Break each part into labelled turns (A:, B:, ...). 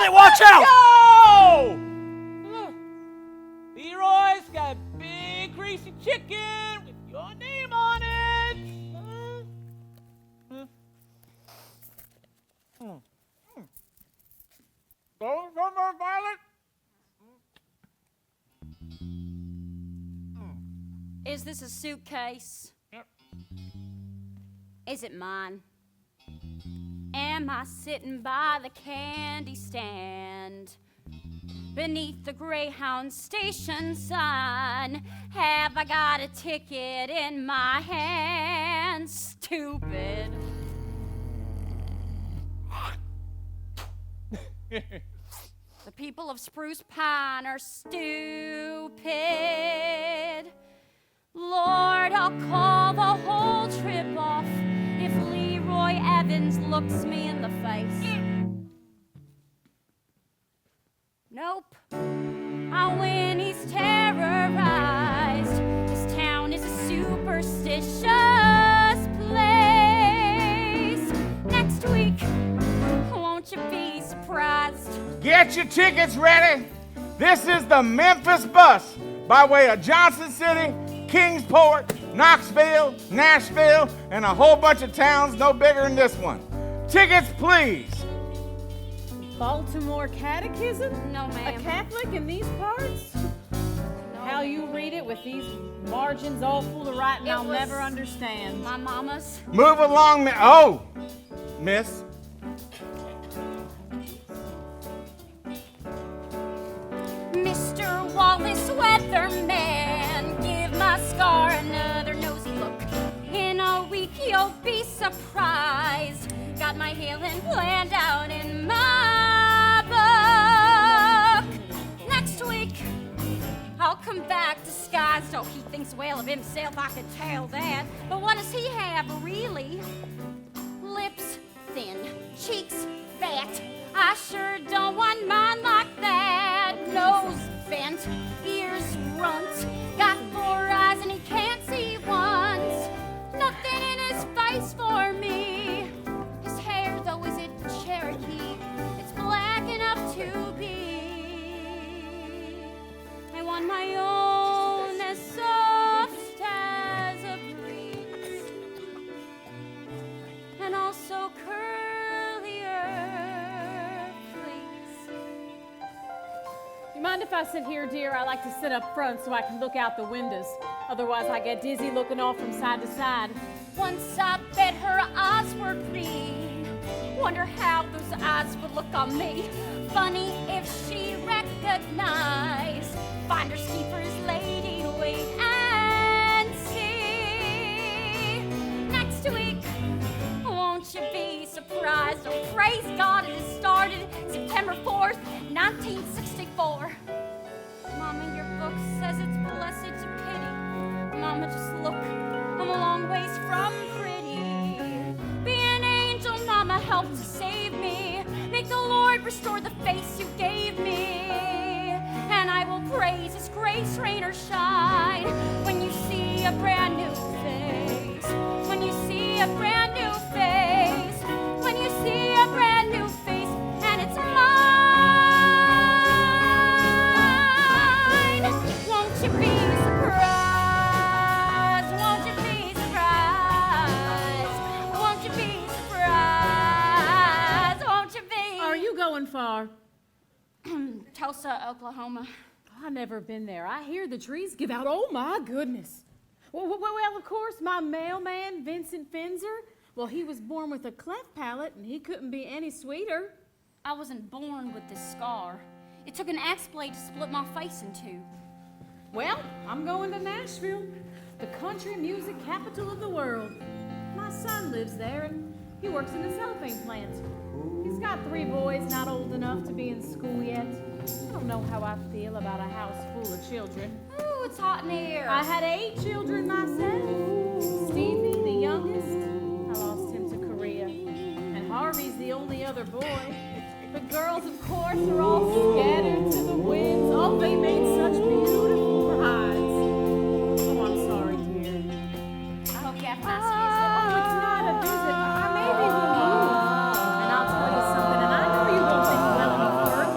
A: Hey, watch out!
B: Go! Leroy's got a big greasy chicken with your name on it. Go, Violet.
C: Is this a suitcase?
B: Yep.
C: Is it mine? Am I sitting by the candy stand? Beneath the Greyhound station sign, have I got a ticket in my hand? Stupid. The people of Spruce Pine are stupid. Lord, I'll call the whole trip off if Leroy Evans looks me in the face. Nope. I win, he's terrorized. This town is a superstitious place. Next week, won't you be surprised?
B: Get your tickets ready. This is the Memphis bus by way of Johnson City, Kingsport, Knoxville, Nashville, and a whole bunch of towns no bigger than this one. Tickets, please.
D: Baltimore Catechism?
C: No, ma'am.
D: A Catholic in these parts?
C: No,
D: How you read it with these margins all full of writing, I'll
C: was
D: never understand.
C: my mama's.
B: Move along. Oh, miss.
C: Mr. Wallace Weatherman, give my scar another nosy look. In a week you'll be surprised. Got my healing planned out in my book. Next week I'll come back disguised. Oh, he thinks well of himself, I could tell that. But what does he have, really? Lips thin, cheeks fat. I sure don't want mine like that. Nose bent, ears runt. Got 4 eyes and he can't see once. Nothing in his face for me. His hair, though, is it Cherokee? It's black enough to be. I want my own as soft as a breeze, and also curlier, please.
D: You mind if I sit here, dear? I like to sit up front so I can look out the windows. Otherwise, I get dizzy looking off from side to side.
C: Once I bet her eyes were green. Wonder how those eyes would look on me. Funny if she recognized Finders Keepers, Lady, wait and see. Next week, won't you be surprised? Oh, praise God, it has started September 4th, 1964. Mama, your book says it's blessed to pity. Mama, just look, I'm a long ways from pretty. Be an angel, Mama, help to save me. Make the Lord restore the face you gave me. And I will praise His grace, rain or shine. When you see a brand new face. When you see a brand new face. When you see a brand new face. And it's mine. Won't you be surprised? Won't you be surprised? Won't you be surprised? Won't you be?
D: Are you going far?
C: Tulsa, Oklahoma.
D: Oh, I've never been there. I hear the trees give out. Oh, my goodness. Well, of course, my mailman, Vincent Finzer, well, he was born with a cleft palate, and he couldn't be any sweeter.
C: I wasn't born with this scar. It took an axe blade to split my face in two.
D: Well, I'm going to Nashville, the country music capital of the world. My son lives there, and he works in a cellophane plant. He's got 3 boys not old enough to be in school yet. I don't know how I feel about a house full of children.
C: Ooh, it's hot in here.
D: I had 8 children myself. Stevie, the youngest, I lost him to Korea. And Harvey's the only other boy. The girls, of course, are all scattered to the winds. Oh, they made such beautiful brides. Oh, I'm sorry, dear.
C: I hope you have a nice
D: Oh,
C: visit.
D: it's not a visit. Maybe we'll move. And I'll tell you something, and I know you won't think well any further.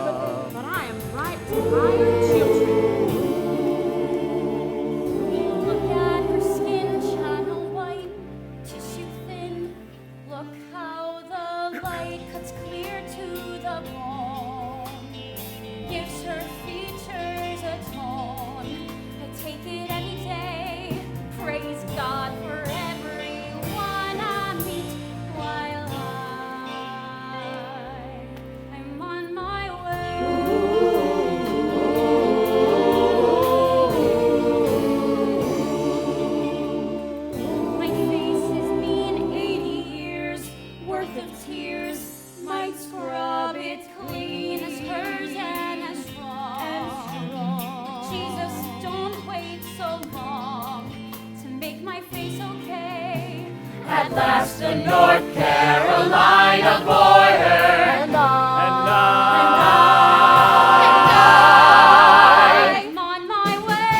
C: light cuts clear to the bone, gives her features a tone. I take it any day. Praise God for everyone I meet while I'm on my way. My face is mean 80 years worth of tears might scrub it clean as hers and as strong. Jesus, don't wait so long to make my face okay.
A: At last a North Carolina boy heard, and
C: I'm on my way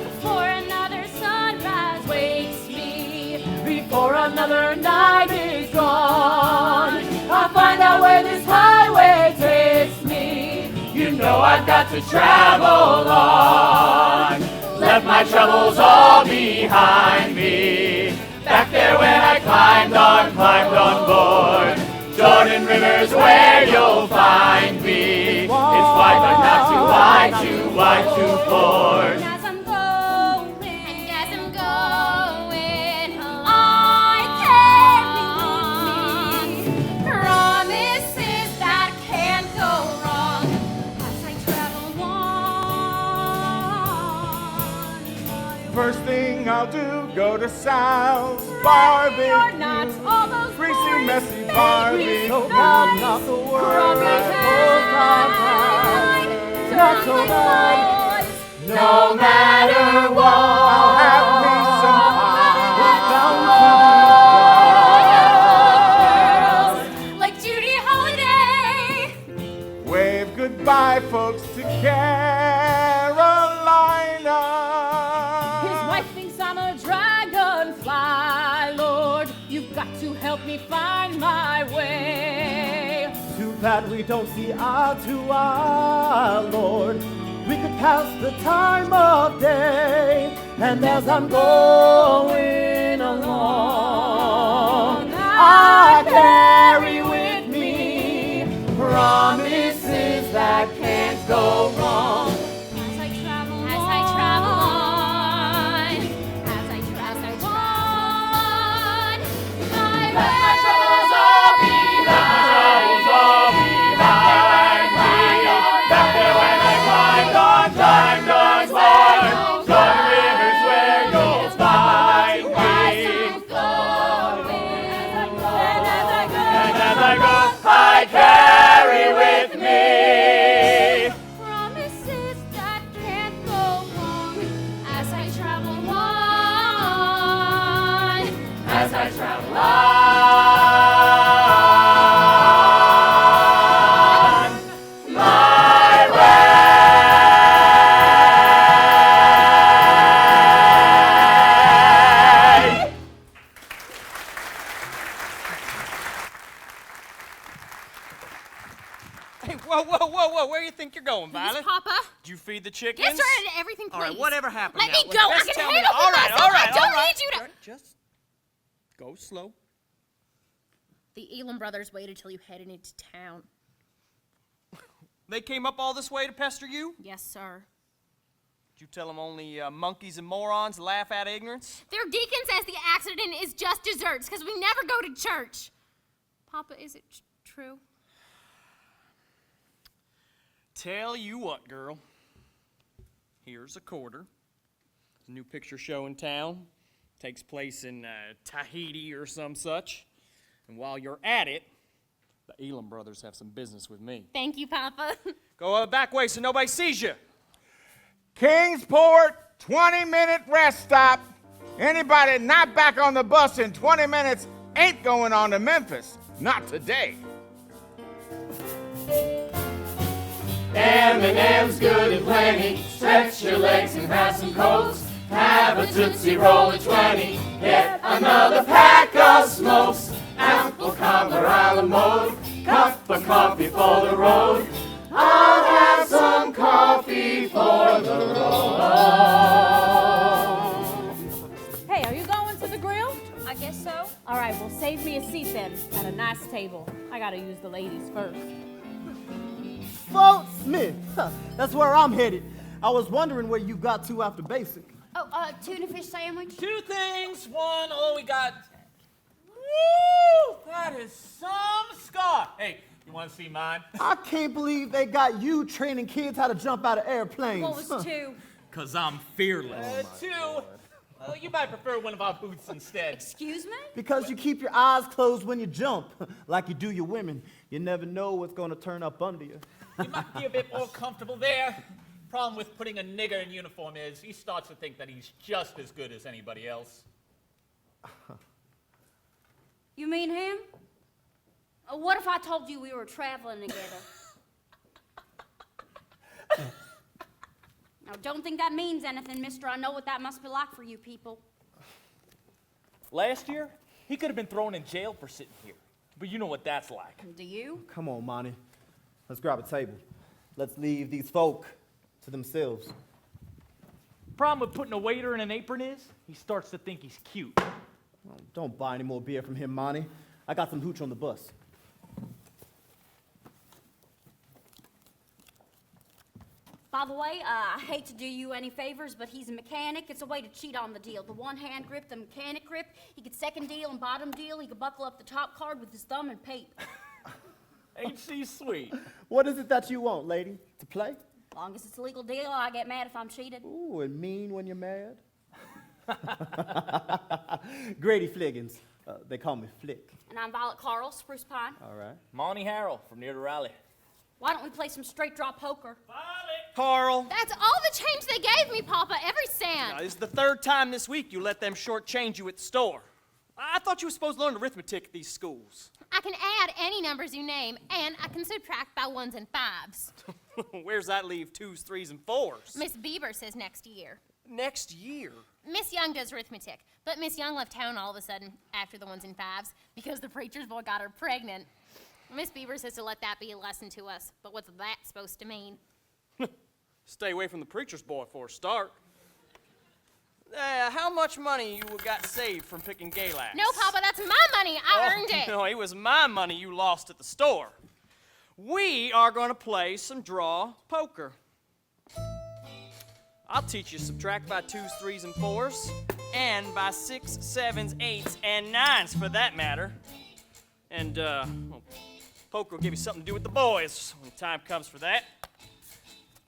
C: before another sunrise wakes me.
A: before another night is gone, I'll find out where this highway takes me. You know I've got to travel on, left my troubles all behind me. Back there when I climbed on board, Jordan River's where you'll find me. It's wide but not too wide, too wide to ford.
C: And as I'm going, I carry with me promises that can't go wrong as I travel on.
B: First thing I'll do, go to Sal's barbecue.
C: You're not all those
B: Greasy,
C: boys,
B: messy
C: baby,
B: Barbie.
A: So
C: nice.
A: bad, not the word.
C: Crumbly
A: I hold my
C: kind,
A: pride. Not so
C: crumbly
A: bad.
C: boys.
A: No matter what,
B: I'll have me some pie.
C: Girls like Judy Holiday.
B: Wave goodbye, folks, to Carolina.
D: His wife thinks I'm a dragonfly, Lord. You've got to help me find my way.
A: too bad we don't see eye to eye, Lord. We could pass the time of day, and as I'm going along, I carry with me promises that can't go wrong.
C: As I travel on, my
A: Let my troubles all behind me. Back there when I climbed on board, Jordan River's where you'll find me. And as I go, I carry with me
C: promises that can't go wrong as I travel on.
A: as I travel on my way.
E: Hey, whoa, where do you think you're going, Violet?
C: Papa.
E: Did you feed the chickens?
C: Yes, sir, and everything, please.
E: All right, whatever happened
C: Let
E: now?
C: me go. I
E: Just
C: can
E: tell
C: handle
E: me. All right,
C: myself.
E: all right,
C: I don't
E: all right.
C: need you to.
E: All right, just go slow.
C: The Elam brothers waited till you headed into town.
E: They came up all this way to pester you?
C: Yes, sir.
E: Did you tell them only monkeys and morons laugh at ignorance?
C: Their deacon says the accident is just desserts because we never go to church. Papa, is it true?
E: Tell you what, girl. Here's a quarter. A new picture show in town. Takes place in Tahiti or some such. And while you're at it, the Elam brothers have some business with me.
C: Thank you, Papa.
E: Go back way so nobody sees you.
B: Kingsport, 20-minute rest stop. Anybody not back on the bus in 20 minutes ain't going on to Memphis. Not today.
A: M&M's good and plenty. Stretch your legs and have some cokes. Have a Tootsie Roll at 20. Get another pack of smokes. Apple cobbler a la mode. Cup of coffee for the road. I'll have some coffee for the road.
D: Hey, are you going to the grill?
C: I guess so.
D: All right, well, save me a seat then at a nice table. I gotta use the ladies first.
F: Fort Smith. Huh, that's where I'm headed. I was wondering where you got to after basic.
C: Oh, tuna fish sandwich?
E: 2 things. 1, oh, we got... Woo! That is some scar. Hey, you want to see mine?
F: I can't believe they got you training kids how to jump out of airplanes.
C: What was 2?
E: Because I'm fearless. 2, well, you might prefer one of our boots instead.
C: Excuse me?
F: Because you keep your eyes closed when you jump, like you do your women. You never know what's going to turn up under you.
G: You might be a bit more comfortable there. Problem with putting a nigger in uniform is he starts to think that he's just as good as anybody else.
C: You mean him? What if I told you we were traveling together? Now, don't think that means anything, mister. I know what that must be like for you people.
G: Last year, he could have been thrown in jail for sitting here. But you know what that's like.
C: Do you?
F: Come on, Monty. Let's grab a table. Let's leave these folk to themselves.
G: Problem with putting a waiter in an apron is he starts to think he's cute.
F: Oh, don't buy any more beer from him, Monty. I got some hooch on the bus.
C: By the way, I hate to do you any favors, but he's a mechanic. It's a way to cheat on the deal. The one-hand grip, the mechanic grip. He could second deal and bottom deal. He could buckle up the top card with his thumb and pape.
G: Ain't she sweet?
F: What is it that you want, lady? To play?
C: As long as it's a legal deal, I get mad if I'm cheated.
F: Ooh, and mean when you're mad? Grady Fliggins. They call me Flick.
C: And I'm Violet Carl, Spruce Pine.
F: All right.
G: Monty Harrell from near the rally.
C: Why don't we play some straight draw poker?
E: Carl,
H: That's all the change they gave me, Papa, every cent.
E: this is the 3rd time this week you let them shortchange you at the store. I thought you were supposed to learn arithmetic at these schools.
H: I can add any numbers you name, and I can subtract by 1s and 5s.
E: Where's that leave 2s, 3s, and 4s?
H: Miss Bieber says next year.
E: Next year?
H: Miss Young does arithmetic, but Miss Young left town all of a sudden after the 1s and 5s because the preacher's boy got her pregnant. Miss Bieber says to let that be a lesson to us, but what's that supposed to mean?
E: Stay away from the preacher's boy for a start. How much money you got saved from picking Galax?
H: No, Papa, that's my money. I earned it.
E: No, it was my money you lost at the store. We are going to play some draw poker. I'll teach you to subtract by 2s, 3s, and 4s, and by 6s, 7s, 8s, and 9s for that matter. And, well, poker will give you something to do with the boys when the time comes for that.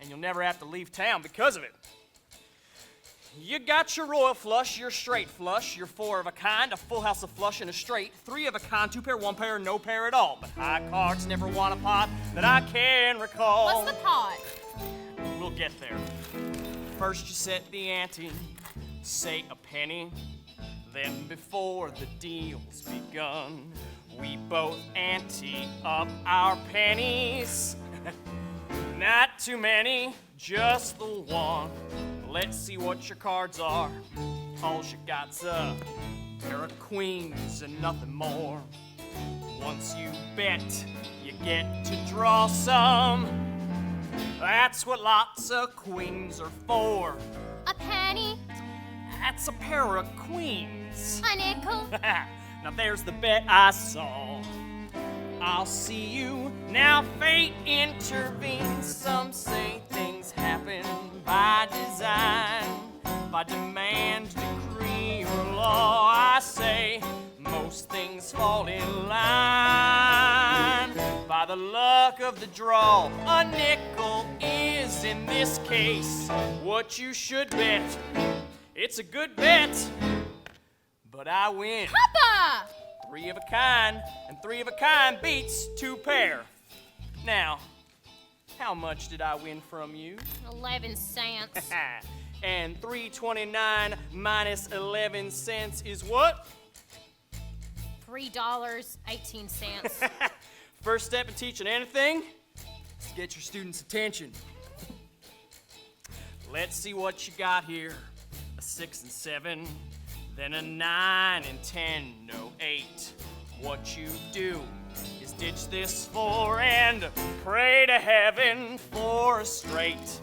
E: And you'll never have to leave town because of it. You got your royal flush, your straight flush, your 4 of a kind, a full house of flush, and a straight, 3 of a kind, 2 pair, 1 pair, no pair at all. But high cards never won a pot that I can recall.
H: What's the pot?
E: We'll get there. First you set the ante, say a penny. Then before the deal's begun, we both ante up our pennies. Not too many, just the one. Let's see what your cards are. All you got's a pair of queens and nothing more. Once you bet, you get to draw some. That's what lots of queens are for.
H: A penny?
E: That's a pair of queens.
H: A nickel?
E: Now there's the bet I saw. I'll see you. Now fate intervenes. Some say things happen by design, by demand, decree, or law. I say most things fall in line by the luck of the draw. A nickel is, in this case, what you should bet. It's a good bet, but I win.
H: Papa!
E: 3 of a kind, and 3 of a kind beats 2 pair. Now, how much did I win from you?
H: 11 cents.
E: And 3.29 minus 11 cents is what?
H: $3.18.
E: First step in teaching anything is to get your students' attention. Let's see what you got here. A 6 and 7. Then a 9 and 10, no 8. What you do is ditch this 4 and pray to heaven for a straight.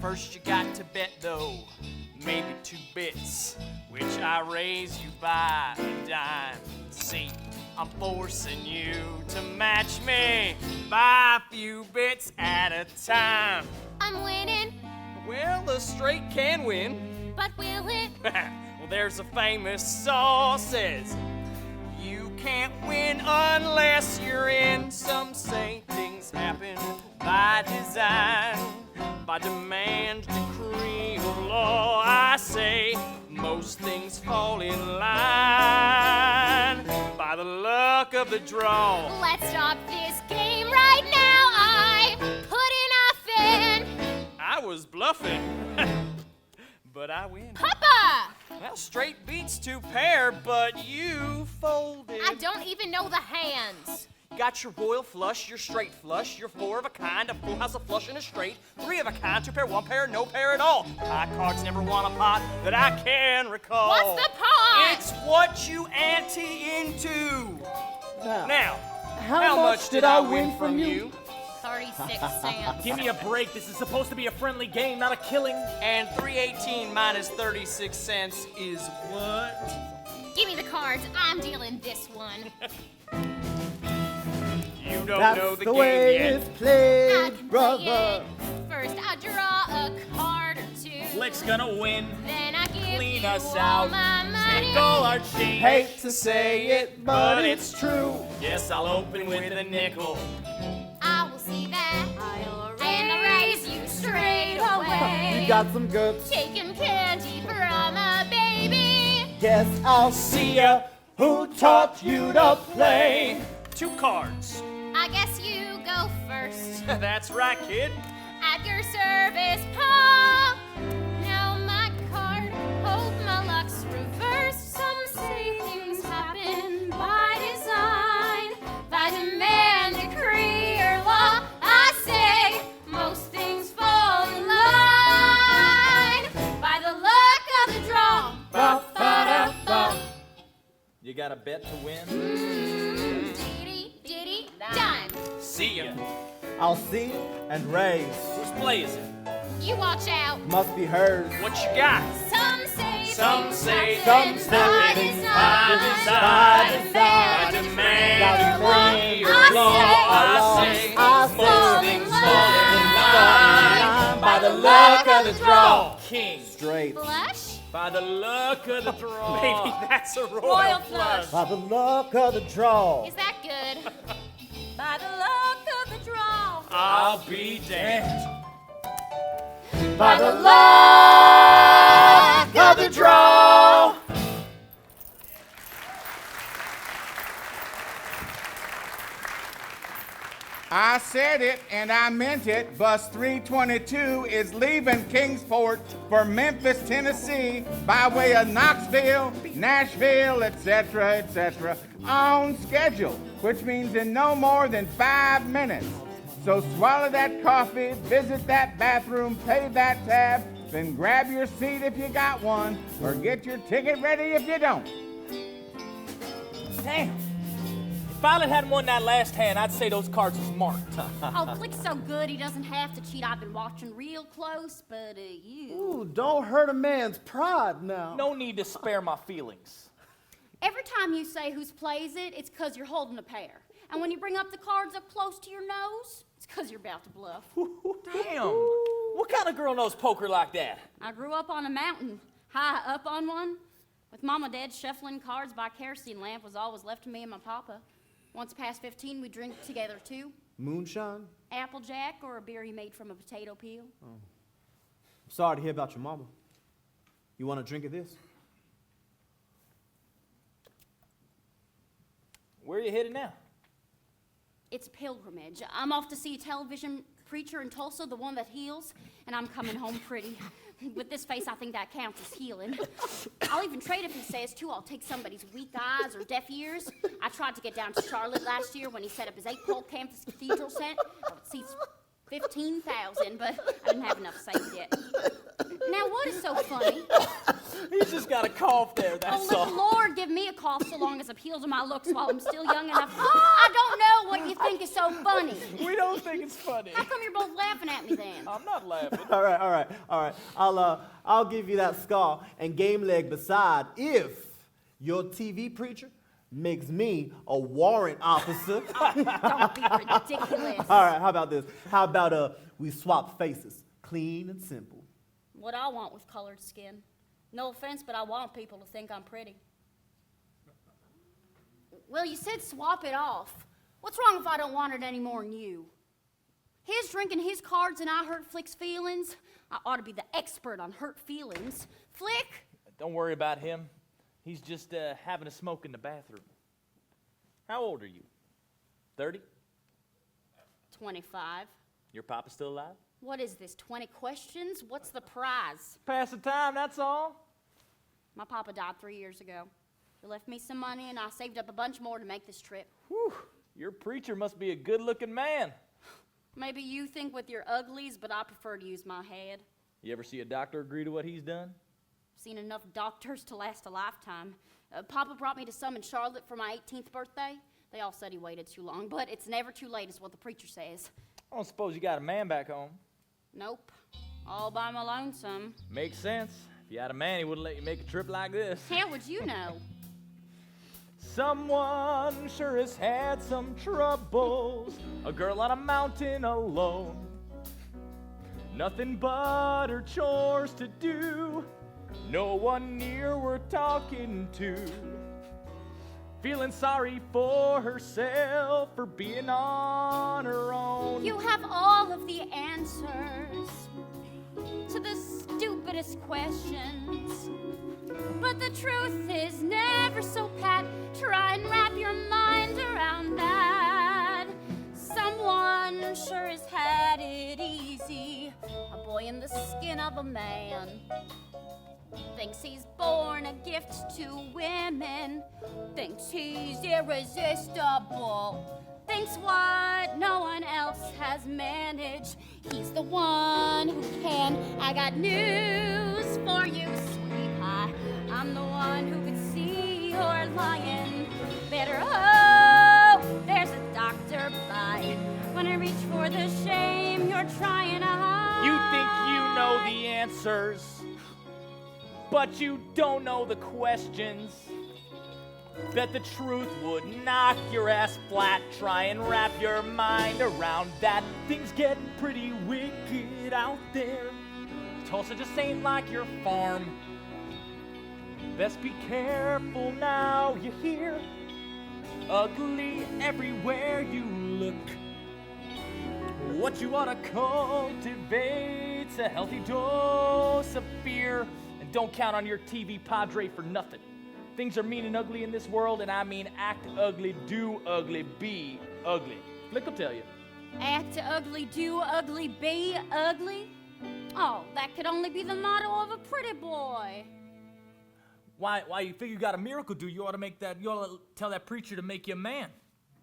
E: First you got to bet though, maybe 2 bits. which I raise you by a dime. See, I'm forcing you to match me by a few bits at a time.
H: I'm winning,
E: Well, the straight can win.
H: but will it?
E: Well, there's a famous saw says, you can't win unless you're in. Some say things happen by design, by demand, decree, or law. I say most things fall in line by the luck of the draw.
H: Let's stop this game right now. I put enough in.
E: I was bluffing, but I win.
H: Papa!
E: Well, straight beats two pair, but you folded.
H: I don't even know the hands.
E: Got your royal flush, your straight flush, your four of a kind, a full house of flush and a straight, three of a kind, two pair, one pair, no pair at all. High cards never won a pot that I can recall.
H: What's the pot?
E: It's what you ante into. Now,
A: how much did I win from you?
H: 36 cents.
G: Give me a break. This is supposed to be a friendly game, not a killing.
E: And 318 minus 36 cents is what?
H: Give me the cards. I'm dealing this one.
E: You don't
F: That's
E: know the
F: the
E: game
F: way
E: yet.
F: it's
H: I
F: played,
H: can
F: brother.
H: play it. First, I draw a card or two.
G: Flick's gonna win.
H: Then I give
G: Clean
H: you
G: us
H: all
G: out.
H: my money.
G: Take all our change.
F: Hate to say it, but it's true.
E: Yes, I'll open with a nickel.
H: I will see that. And I'll raise you straight away.
F: You got some goods.
H: Taking candy from a baby.
F: Guess I'll see ya. Who taught you to play?
E: 2 cards.
H: I guess you go first.
E: That's right, kid.
H: At your service, Pa. Now my card, hope my luck's reversed. Some say things happen by design, by demand, decree, or law. I say most things fall in line by the luck of the draw. Ba-ba-da-ba.
G: You got a bet to win?
H: Diddy, dime.
E: See ya.
F: I'll see and raise.
G: Whose play is it?
H: You watch out.
F: Must be hers.
E: What you got?
H: Some say
E: Some
H: things
E: say
H: happen
F: things
H: by
F: happen
H: design,
F: by
H: by
F: design,
H: demand,
E: by
H: decree,
E: decree,
H: or
E: or
H: law.
E: law.
H: I say most things fall in line
F: by the luck of the
E: draw. King.
F: Straight.
H: Flush?
G: By the luck of the draw.
E: Maybe that's a royal,
D: Royal
E: flush.
D: flush.
F: By the luck of the draw.
H: Is that good?
D: By the luck of the draw.
E: I'll be damned.
F: By the luck of the draw.
B: I said it and I meant it. Bus 322 is leaving Kingsport for Memphis, Tennessee by way of Knoxville, Nashville, etc., on schedule, which means in no more than 5 minutes. So swallow that coffee, visit that bathroom, pay that tab, then grab your seat if you got one, or get your ticket ready if you don't.
G: Damn. If Violet hadn't won that last hand, I'd say those cards was marked.
C: Oh, Flick's so good he doesn't have to cheat. I've been watching real close, but you.
F: Ooh, don't hurt a man's pride now.
G: No need to spare my feelings.
C: Every time you say whose plays it, it's because you're holding a pair. And when you bring up the cards up close to your nose, it's because you're about to bluff.
G: Damn. What kind of girl knows poker like that?
C: I grew up on a mountain, high up on one, with Mama Dad shuffling cards by kerosene lamp was always left to me and my papa. Once past 15, we drink together too.
F: Moonshine?
C: Applejack or a beer he made from a potato peel.
F: Sorry to hear about your mama. You want a drink of this?
G: Where are you headed now?
C: It's a pilgrimage. I'm off to see a television preacher in Tulsa, the one that heals, and I'm coming home pretty. With this face, I think that counts as healing. I'll even trade if he says to. I'll take somebody's weak eyes or deaf ears. I tried to get down to Charlotte last year when he set up his 8-pole campus cathedral set. Oh, it seats 15,000, but I didn't have enough saved yet. Now, what is so funny?
G: He's just got a cough there, that's
C: Oh,
G: all.
C: let the Lord give me a cough so long as appeal to my looks while I'm still young enough. I don't know what you think is so funny.
E: We don't think it's funny.
C: How come you're both laughing at me then?
E: I'm not laughing.
F: All right. I'll give you that scar and game leg beside if your TV preacher makes me a warrant officer.
C: Don't be ridiculous.
F: All right, how about this? How about we swap faces, clean and simple.
C: What I want with colored skin. No offense, but I want people to think I'm pretty. Well, you said swap it off. What's wrong if I don't want it any more than you? His drinking his cards and I hurt Flick's feelings. I ought to be the expert on hurt feelings. Flick?
G: Don't worry about him. He's just having a smoke in the bathroom. How old are you? 30?
C: 25.
G: Your papa's still alive?
C: What is this, 20 questions? What's the prize?
G: Pass the time, that's all.
C: My papa died 3 years ago. He left me some money and I saved up a bunch more to make this trip.
G: Whew, your preacher must be a good-looking man.
C: Maybe you think with your uglies, but I prefer to use my head.
G: You ever see a doctor agree to what he's done?
C: Seen enough doctors to last a lifetime. Papa brought me to some in Charlotte for my 18th birthday. They all said he waited too long, but it's never too late is what the preacher says.
G: I don't suppose you got a man back home.
C: Nope. All by my lonesome.
G: Makes sense. If you had a man, he wouldn't let you make a trip like this.
C: How would you know?
G: Someone sure has had some troubles. A girl on a mountain alone. Nothing but her chores to do. No one near we're talking to. Feeling sorry for herself for being on her own.
C: You have all of the answers to the stupidest questions. But the truth is never so pat. Try and wrap your mind around that. Someone sure has had it easy. A boy in the skin of a man. Thinks he's born a gift to women. Thinks he's irresistible. Thinks what no one else has managed. He's the one who can. I got news for you, sweetie pie. I'm the one who can see you're lying. Better hope there's a doctor by. When I reach for the shame you're trying to hide.
G: You think you know the answers, but you don't know the questions. Bet the truth would knock your ass flat. Try and wrap your mind around that. Things getting pretty wicked out there. Tulsa just ain't like your farm. Best be careful now, you hear? Ugly everywhere you look. What you ought to cultivate's a healthy dose of fear. And don't count on your TV padre for nothing. Things are mean and ugly in this world, and I mean act ugly, do ugly, be ugly. Flick will tell you.
C: Act ugly, do ugly, be ugly? Oh, that could only be the motto of a pretty boy.
G: Why you figure you got a miracle, dude? You ought to tell that preacher to make you a man.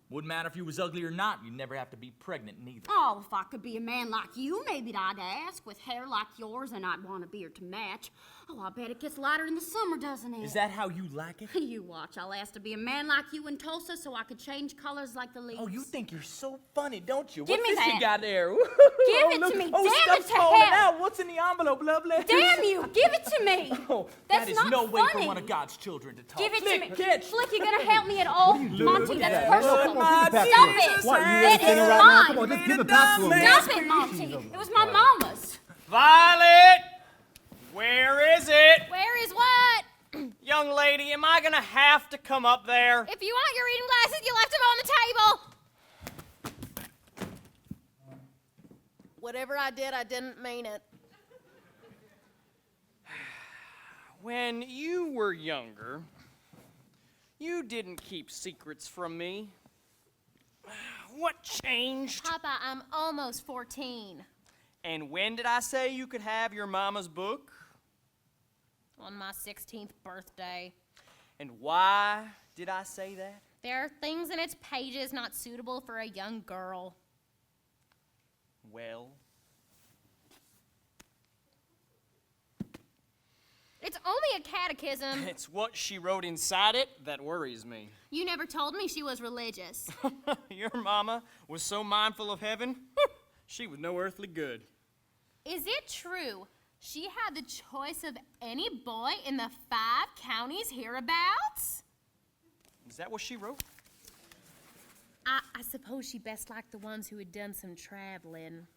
G: Wouldn't matter if you was ugly or not. You'd never have to be pregnant neither.
C: Oh, if I could be a man like you, maybe I'd ask. With hair like yours, and I'd want a beard to match. Oh, I bet it gets lighter in the summer, doesn't it?
G: Is that how you like it?
C: You watch. I'll ask to be a man like you in Tulsa so I could change colors like the leaves.
G: Oh, you think you're so funny, don't you?
C: Give
G: What's
C: me
G: this
C: that.
G: you got there?
C: Give it
G: look.
C: to me.
G: Oh,
C: Damn it
G: stuff's
C: to
G: falling
C: hell.
G: out. What's in the envelope, lovely?
C: Damn you! Give it to me!
G: Oh,
C: That's
G: that is
C: not
G: no way for
C: funny.
G: one of God's children to talk.
C: Give it
G: Flick,
C: to me.
G: catch.
C: Flick, you gonna help me at all? Monty, that's
F: What?
C: personal.
G: My
F: Come on,
C: Stop
F: give
C: it!
F: it What, you
C: It
F: really
C: is
F: spinning right now? Come on,
C: mine.
F: just give it back to him.
C: Stop it, Monty. It was my mama's.
E: Violet! Where is it?
H: Where is what?
E: Young lady, am I gonna have to come up there?
H: If you want your reading glasses, you left them on the table.
I: Whatever I did, I didn't mean it.
E: When you were younger, you didn't keep secrets from me. What changed?
H: Papa, I'm almost 14.
E: And when did I say you could have your mama's book?
H: On my 16th birthday.
E: And why did I say that?
H: There are things in its pages not suitable for a young girl.
E: Well,
H: It's only a catechism.
E: It's what she wrote inside it that worries me.
H: You never told me she was religious.
E: Your mama was so mindful of heaven, she was no earthly good.
H: Is it true she had the choice of any boy in the 5 counties hereabouts?
E: Is that what she wrote?
H: I suppose she best liked the ones who had done some traveling.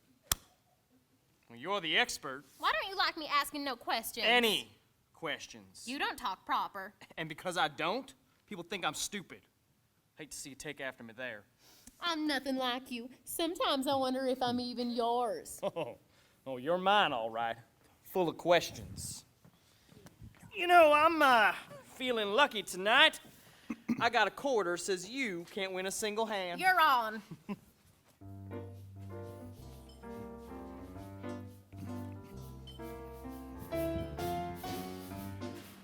E: Well, you're the expert.
H: Why don't you like me asking no questions?
E: Any questions.
H: You don't talk proper.
E: And because I don't, people think I'm stupid. Hate to see you take after me there.
H: I'm nothing like you. Sometimes I wonder if I'm even yours.
E: Oh, you're mine, all right. Full of questions. You know, I'm feeling lucky tonight. I got a quarter says you can't win a single hand.
H: You're on.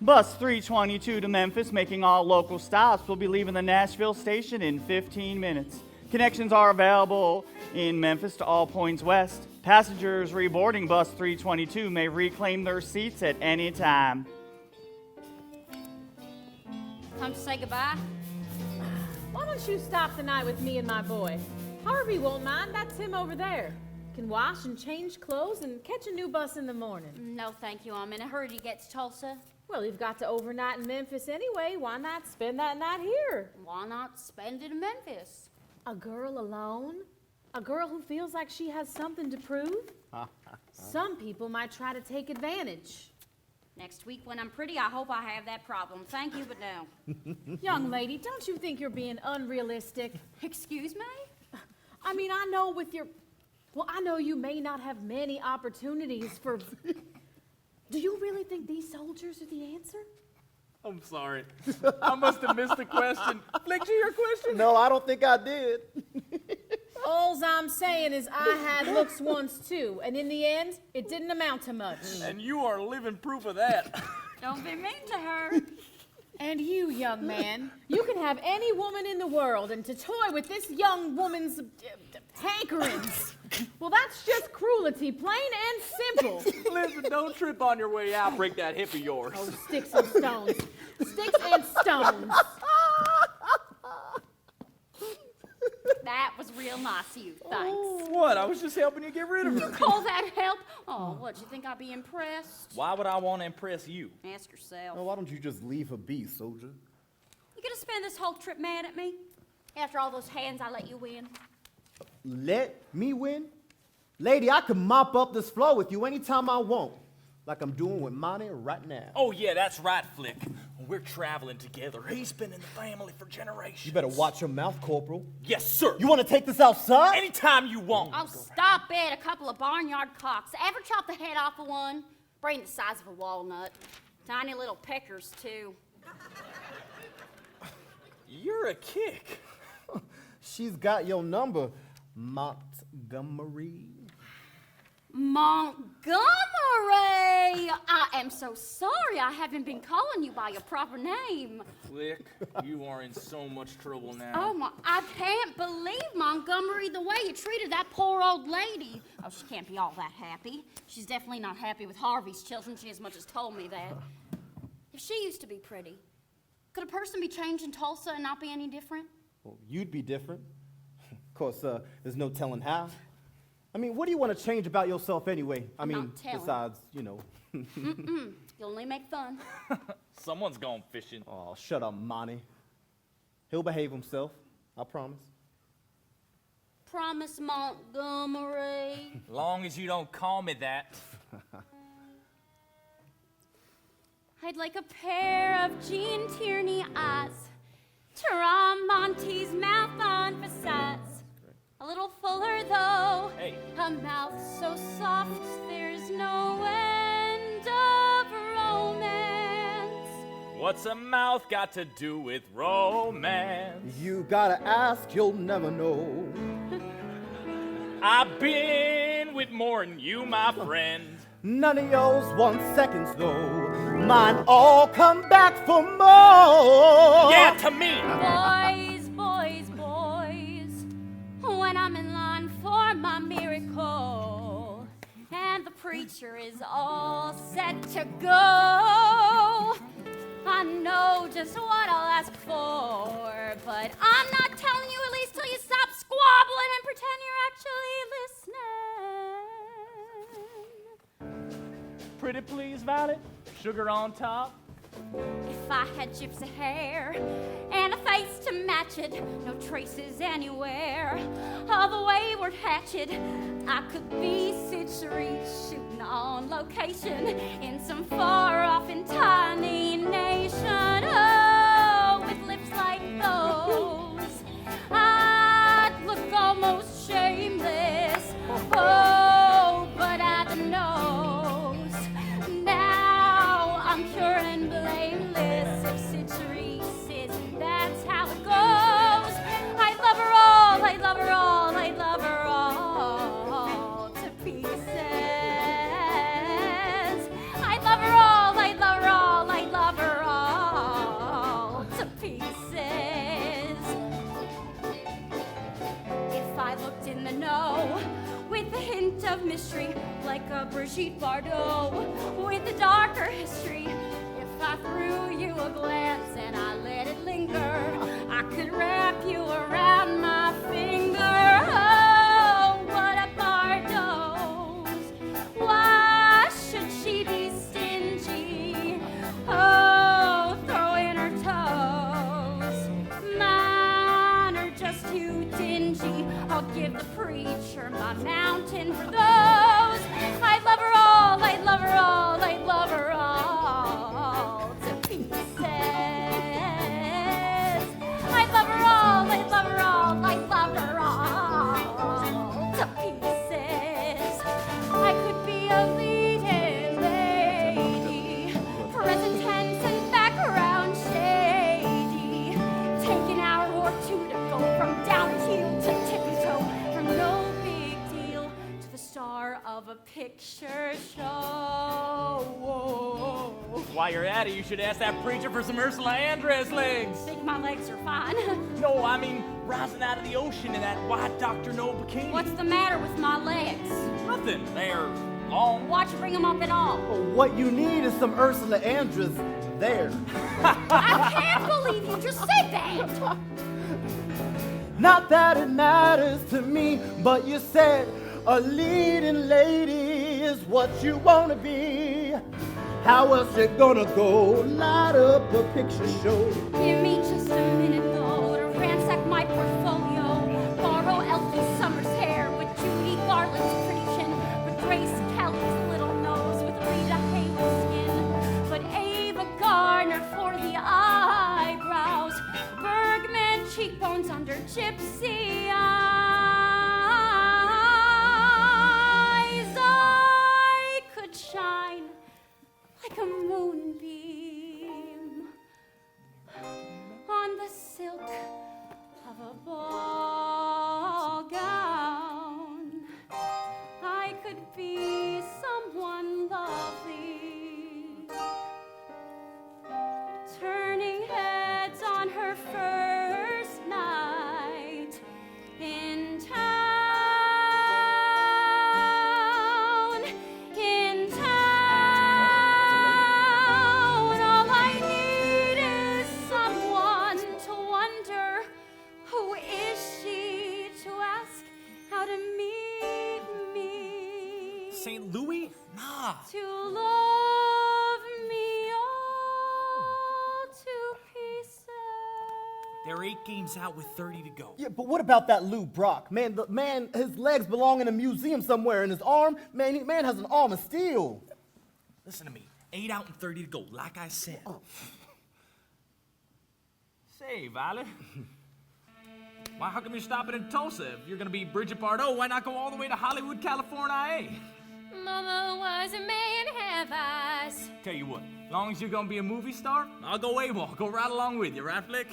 J: Bus 322 to Memphis, making all local stops, will be leaving the Nashville station in 15 minutes. Connections are available in Memphis to all points west. Passengers reboarding Bus 322 may reclaim their seats at any time.
C: Time to say goodbye.
D: Why don't you stop the night with me and my boy? Harvey won't mind. That's him over there. Can wash and change clothes and catch a new bus in the morning.
C: No, thank you. I'm in a hurry to get to Tulsa.
D: Well, you've got to overnight in Memphis anyway. Why not spend that night here?
C: Why not spend it in Memphis?
D: A girl alone? A girl who feels like she has something to prove? Some people might try to take advantage.
C: Next week when I'm pretty, I hope I have that problem. Thank you, but no.
D: Young lady, don't you think you're being unrealistic?
C: Excuse me?
D: I mean, I know with your... Well, I know you may not have many opportunities for... Do you really think these soldiers are the answer?
G: I'm sorry. I must have missed the question. Flick, you your question?
F: No, I don't think I did.
D: Alls I'm saying is I had looks once too, and in the end, it didn't amount to much.
G: And you are living proof of that.
C: Don't be mean to her.
D: And you, young man, you can have any woman in the world, and to toy with this young woman's hankerings, well, that's just cruelty, plain and simple.
G: Listen, don't trip on your way out. Break that hip of yours.
D: Oh, sticks and stones. Sticks and stones.
C: That was real nice of you. Thanks.
G: What? I was just helping you get rid of her.
C: Call that help? Oh, what, you think I'd be impressed?
G: Why would I want to impress you?
C: Ask yourself.
F: Well, why don't you just leave her be, soldier?
C: You gonna spend this whole trip mad at me? After all those hands I let you win?
F: Let me win? Lady, I can mop up this floor with you anytime I want, like I'm doing with Monty right now.
G: Oh, yeah, that's right, Flick. We're traveling together. He's been in the family for generations.
F: You better watch your mouth, Corporal.
G: Yes, sir.
F: You want to take this outside?
G: Anytime you want.
C: Oh, stop it. A couple of barnyard cocks. Ever chop the head off of one? Brain the size of a walnut. Tiny little peckers, too.
G: You're a kick.
F: She's got your number, Montgomery.
C: Montgomery! I am so sorry I haven't been calling you by your proper name.
G: Flick, you are in so much trouble now.
C: Oh, my, I can't believe, Montgomery, the way you treated that poor old lady. Oh, she can't be all that happy. She's definitely not happy with Harvey's children. She as much as told me that. If she used to be pretty, could a person be changed in Tulsa and not be any different?
F: Well, you'd be different. Of course, there's no telling how. I mean, what do you want to change about yourself anyway? I
C: I'm
F: mean,
C: not telling.
F: besides, you know.
C: You only make fun.
G: Someone's gone fishing.
F: Oh, shut up, Monty. He'll behave himself, I promise.
C: Promise, Montgomery.
G: Long as you don't call me that.
C: I'd like a pair of Jean Tierney eyes to draw Monty's mouth on for size. A little fuller though.
G: Hey.
C: A mouth so soft there's no end of romance.
G: What's a mouth got to do with romance?
F: You gotta ask, you'll never know.
G: I've been with more'n you, my friend.
F: None of yours 1 seconds though. Mine all come back for more.
G: Yeah, to me.
C: Boys, boys, boys, when I'm in line for my miracle, and the preacher preacher is all set to go. I know just what I'll ask for, but I'm not telling you at least till you stop squabbling and pretend you're actually listening.
G: Pretty please, Violet? Sugar on top?
C: If I had gypsy hair and a face to match it, no traces anywhere of a wayward hatchet, I could be Citrus shooting on location in some far-off and tiny nation. Oh, with lips like those, I'd look almost shameless. Oh, but at the nose, now I'm pure and blameless. If Citrus says that's how it goes, I love her all, I love her all, I love her all to pieces. I love her all, I love her all, I love her all to pieces. If I looked in the know with a hint of mystery, like a Brigitte Bardot with a darker history, if I threw you a glance and I let it linger, I could wrap you around my finger. Oh, what a Bardot's! Why should she be stingy? Oh, throw in her toes. Mine are just too dingy. I'll give the preacher my mountain for those. I love her all, I love her all, I love her all to pieces. I love her all, I love her all, I love her all to pieces. I could be a leading lady, present tense and background shady, take an hour or two to go from down heel to tippy toe, from no big deal to the star of a picture show.
G: While you're at it, you should ask that preacher for some Ursula Andress legs.
C: Think my legs are fine.
G: No, I mean rising out of the ocean in that white Dr. No bikini.
C: What's the matter with my legs?
G: Nothing. They're long.
C: Why'd you bring them up at all?
F: What you need is some Ursula Andress there.
C: I can't believe you just said that.
F: Not that it matters to me, but you said a leading lady is what you wanna be. How else you gonna go light up a picture show?
C: Give me just a minute though to ransack my portfolio. Borrow Elfie Summers' hair with Judy Garland's pretty chin, but Grace Kelly's little nose with Rita Hayworth's skin, but Ava Gardner for the eyebrows, Bergman cheekbones under gypsy eyes. I could shine like a moonbeam on the silk of a ball gown. I could be someone lovely, turning heads on her first night in town. All I need is someone to wonder, who is she, to ask how to meet me,
G: St. Louis? Nah.
C: to love me all to pieces.
G: They're 8 games out with 30 to go.
F: Yeah, but what about that Lou Brock? Man, his legs belong in a museum somewhere, and his arm, man has an arm of steel.
G: Listen to me. 8 out and 30 to go, like I said. Say, Violet. Why, how come you're stopping in Tulsa? If you're gonna be Bridget Bardot, why not go all the way to Hollywood, California?
H: Mama was a man, have eyes.
G: Tell you what, as long as you're gonna be a movie star, I'll go AWOL. Go right along with you, right, Flick?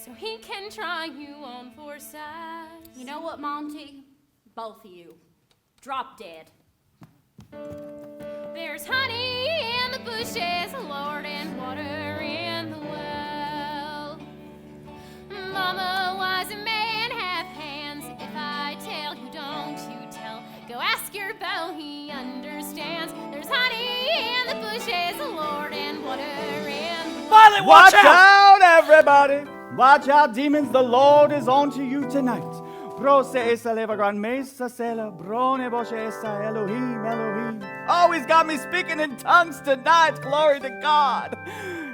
H: So he can try you on 4 sides.
C: You know what, Monty? Both of you. Drop dead.
H: There's honey in the bushes, Lord, and water in the well. Mama was a man, have hands. If I tell you, don't you tell. Go ask your beau, he understands.
E: Violet, watch out!
J: Everybody! Watch out, demons. The Lord is on to you tonight. Prose esa leva gran mesa sela, brone boshe esa Elohim, Elohim. Oh, he's got me speaking in tongues tonight. Glory to God.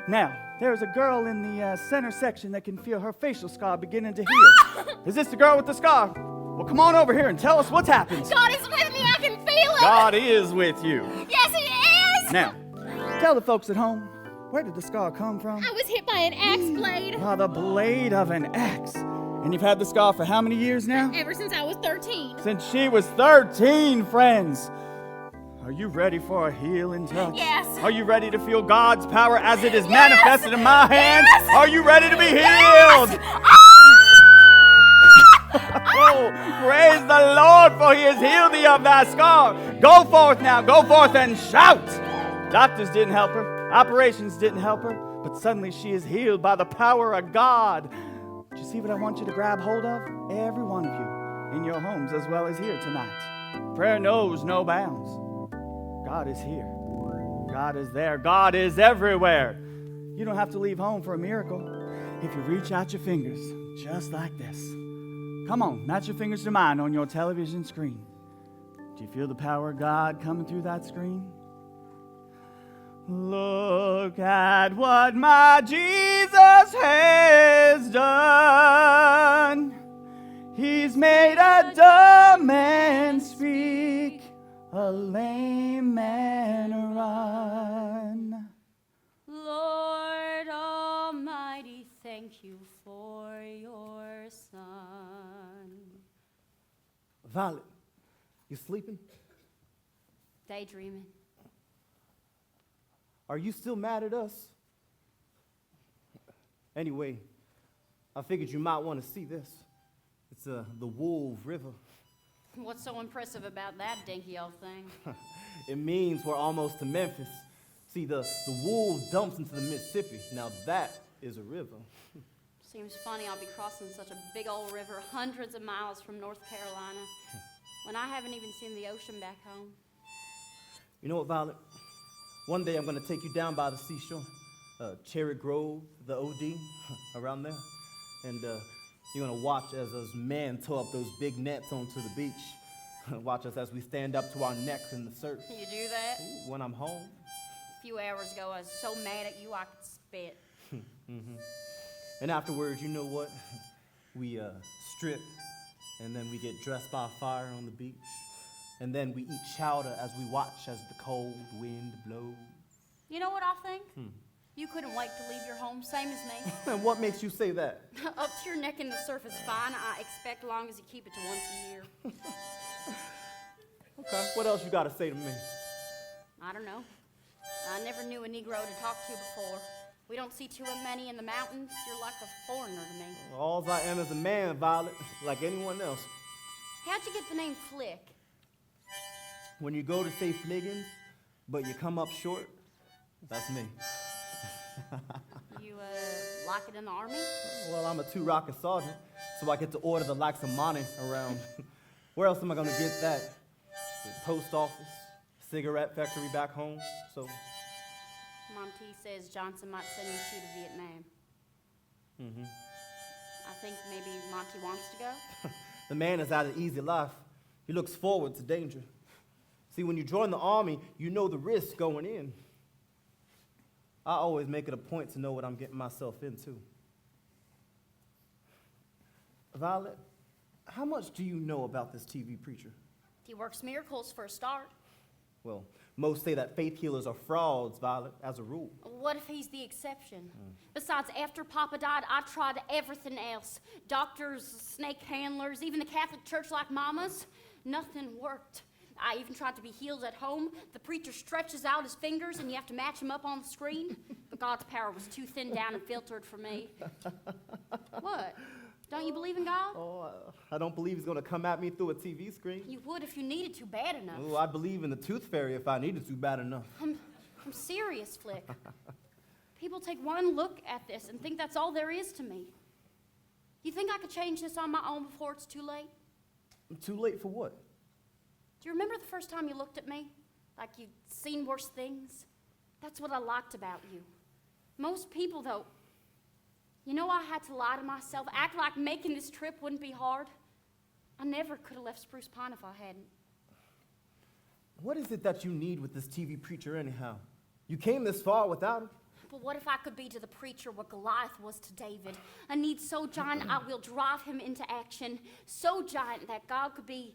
J: Now, there's a girl in the center section that can feel her facial scar beginning to heal. Is this the girl with the scar? Well, come on over here and tell us what's happened.
H: God is with me. I can feel it.
J: God is with you.
H: Yes, he is.
J: Now, tell the folks at home, where did the scar come from?
H: I was hit by an axe blade.
J: By the blade of an axe. And you've had the scar for how many years now?
H: Ever since I was 13.
J: Since she was 13, friends. Are you ready for a healing touch?
H: Yes.
J: Are you ready to feel God's power as it is manifested in my hands?
H: Yes.
J: Are you ready to be healed?
H: Yes.
J: Oh, praise the Lord, for he has healed thee of thy scar. Go forth now, go forth and shout. Doctors didn't help her. Operations didn't help her. But suddenly she is healed by the power of God. Do you see what I want you to grab hold of? Every one of you, in your homes as well as here tonight. Prayer knows no bounds. God is here. God is there. God is everywhere. You don't have to leave home for a miracle. If you reach out your fingers, just like this. Come on, match your fingers to mine on your television screen. Do you feel the power of God coming through that screen? Look at what my Jesus has done. He's made a dumb man speak, a lame man run.
C: Lord Almighty, thank you for your Son.
F: Violet, you sleeping?
C: Daydreaming.
F: Are you still mad at us? Anyway, I figured you might want to see this. It's the Wolf River.
C: What's so impressive about that dinky old thing?
F: It means we're almost to Memphis. See, the Wolf dumps into the Mississippi. Now that is a river.
C: Seems funny I'll be crossing such a big old river hundreds of miles from North Carolina when I haven't even seen the ocean back home.
F: You know what, Violet? One day I'm going to take you down by the seashore, Cherry Grove, the OD, around there. And you're going to watch as those men tow up those big nets onto the beach. Watch us as we stand up to our necks in the surf.
C: You do that?
F: Ooh, when I'm home.
C: A few hours ago, I was so mad at you I could spit.
F: Mm-hmm. And afterwards, you know what? We strip, and then we get dressed by a fire on the beach. And then we eat chowder as we watch as the cold wind blows.
C: You know what I think? You couldn't wait to leave your home, same as me.
F: And what makes you say that?
C: Up to your neck in the surf is fine, I expect, long as you keep it to once a year.
F: Okay, what else you got to say to me?
C: I don't know. I never knew a Negro to talk to before. We don't see too many in the mountains. You're like a foreigner to me.
F: All I am is a man, Violet, like anyone else.
C: How'd you get the name Flick?
F: When you go to say Fliggins, but you come up short, that's me.
C: You, like it in the Army?
F: Well, I'm a two-rocket sergeant, so I get to order the likes of money around. Where else am I going to get that? The post office, cigarette factory back home, so...
C: Monty says Johnson might send you two to Vietnam.
F: Mm-hmm.
C: I think maybe Monty wants to go.
F: The man has had an easy life. He looks forward to danger. See, when you join the Army, you know the risks going in. I always make it a point to know what I'm getting myself into. Violet, how much do you know about this TV preacher?
C: He works miracles for a start.
F: Well, most say that faith healers are frauds, Violet, as a rule.
C: What if he's the exception? Besides, after Papa died, I tried everything else. Doctors, snake handlers, even the Catholic Church like Mama's. Nothing worked. I even tried to be healed at home. The preacher stretches out his fingers and you have to match him up on the screen. But God's power was too thinned down and filtered for me. What? Don't you believe in God?
F: Oh, I don't believe he's going to come at me through a TV screen.
C: You would if you needed to bad enough.
F: Oh, I believe in the tooth fairy if I needed to bad enough.
C: I'm serious, Flick. People take one look at this and think that's all there is to me. You think I could change this on my own before it's too late?
F: Too late for what?
C: Do you remember the first time you looked at me? Like you'd seen worse things? That's what I liked about you. Most people, though, you know, I had to lie to myself, act like making this trip wouldn't be hard. I never could have left Spruce Pine if I hadn't.
F: What is it that you need with this TV preacher anyhow? You came this far without him.
C: But what if I could be to the preacher what Goliath was to David? A need so giant I will drive him into action, so giant that God could be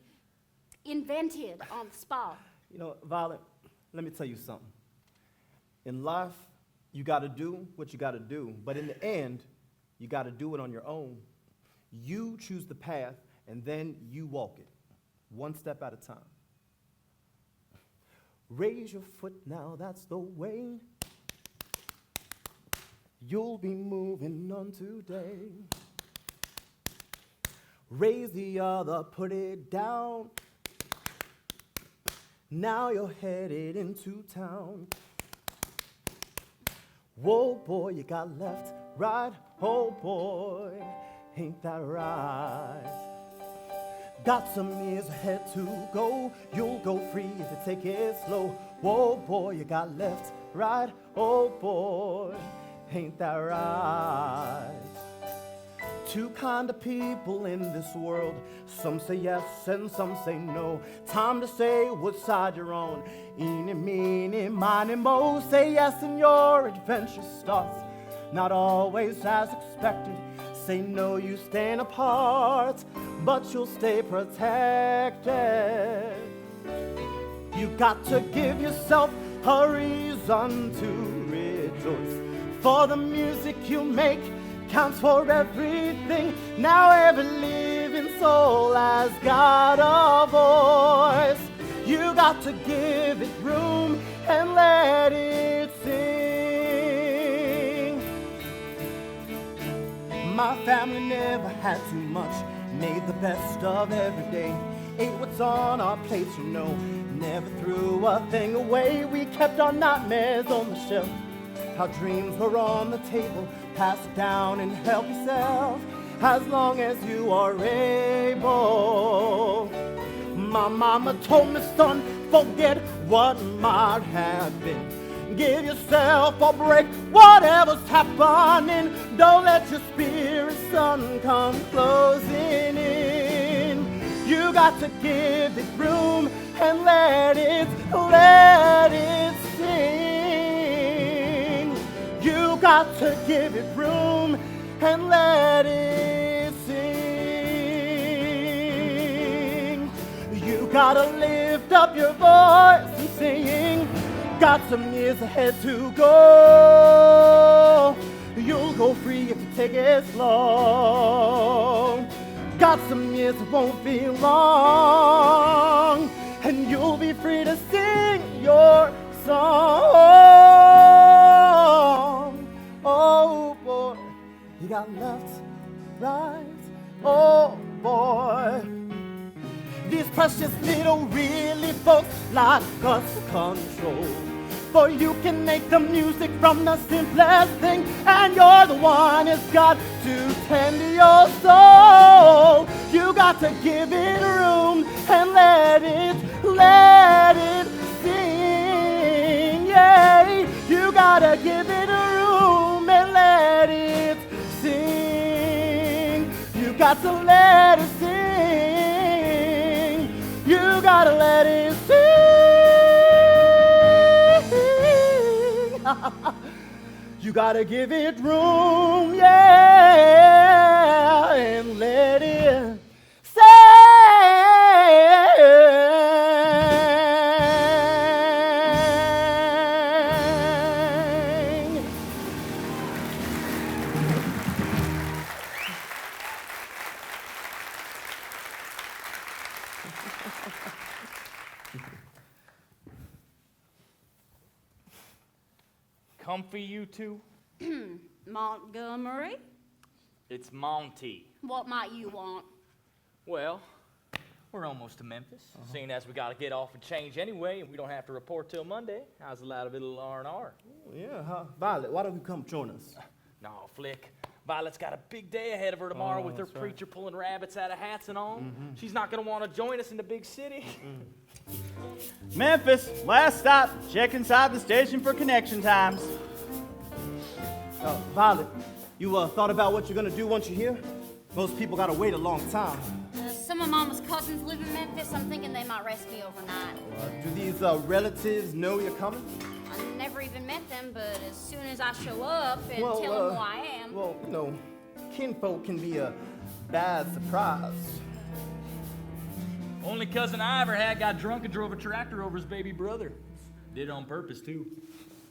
C: invented on the spot.
F: You know, Violet, let me tell you something. In life, you got to do what you got to do, but in the end, you got to do it on your own. You choose the path, and then you walk it, one step at a time. Raise your foot now, that's the way. You'll be moving on today. Raise the other, put it down. Now you're headed into town. Whoa, boy, you got left, right. Oh, boy, ain't that right? Got some years ahead to go. You'll go free if you take it slow. Whoa, boy, you got left, right. Oh, boy, ain't that right? Two kind of people in this world. Some say yes and some say no. Time to say what side you're on. Eeny, meeny, miny, mo. Say yes and your adventure starts. Not always as expected. Say no, you stand apart, but you'll stay protected. You got to give yourself a reason to rejoice. For the music you make counts for everything. Now every living soul has got a voice. You got to give it room and let it sing. My family never had too much, made the best of every day. Ate what's on our plates, you know, never threw a thing away. We kept our nightmares on the shelf. Our dreams were on the table. Pass it down and help yourself as long as you are able. My mama told me, son, forget what might have been. Give yourself a break, whatever's happening. Don't let your spirit, son, come closing in. You got to give it room and let it sing. You got to give it room and let it sing. You gotta lift up your voice and sing. Got some years ahead to go. You'll go free if you take it slow. Got some years, it won't be long, and you'll be free to sing your song. Oh boy, you got left, right, oh boy. These precious little really folks like us control. For you can make the music from the simplest thing, and you're the one that's got to tend to your soul. You got to give it room and let it sing. Yeah, you gotta give it room and let it sing. You got to let it sing. You gotta let it sing. You gotta give it room, yeah, and let it sing.
G: Comfy, you two?
C: Montgomery,
G: It's Monty.
C: what might you want?
G: Well, we're almost to Memphis, seeing as we got to get off and change anyway, and we don't have to report till Monday. How's a lot of little R&R?
F: Yeah, huh? Violet, why don't you come join us?
G: No, Flick. Violet's got a big day ahead of her tomorrow with her preacher pulling rabbits out of hats and all. She's not going to want to join us in the big city.
J: Memphis, last stop. Check inside the station for connection times.
F: Violet, you thought about what you're gonna do once you're here? Most people gotta wait a long time.
C: Some of Mama's cousins live in Memphis. I'm thinking they might rest me overnight.
F: Do these relatives know you're coming?
C: I never even met them, but as soon as I show up and tell them who I am.
F: Well, kinfolk can be a bad surprise.
G: Only cousin I ever had got drunk and drove a tractor over his baby brother. Did it on purpose, too.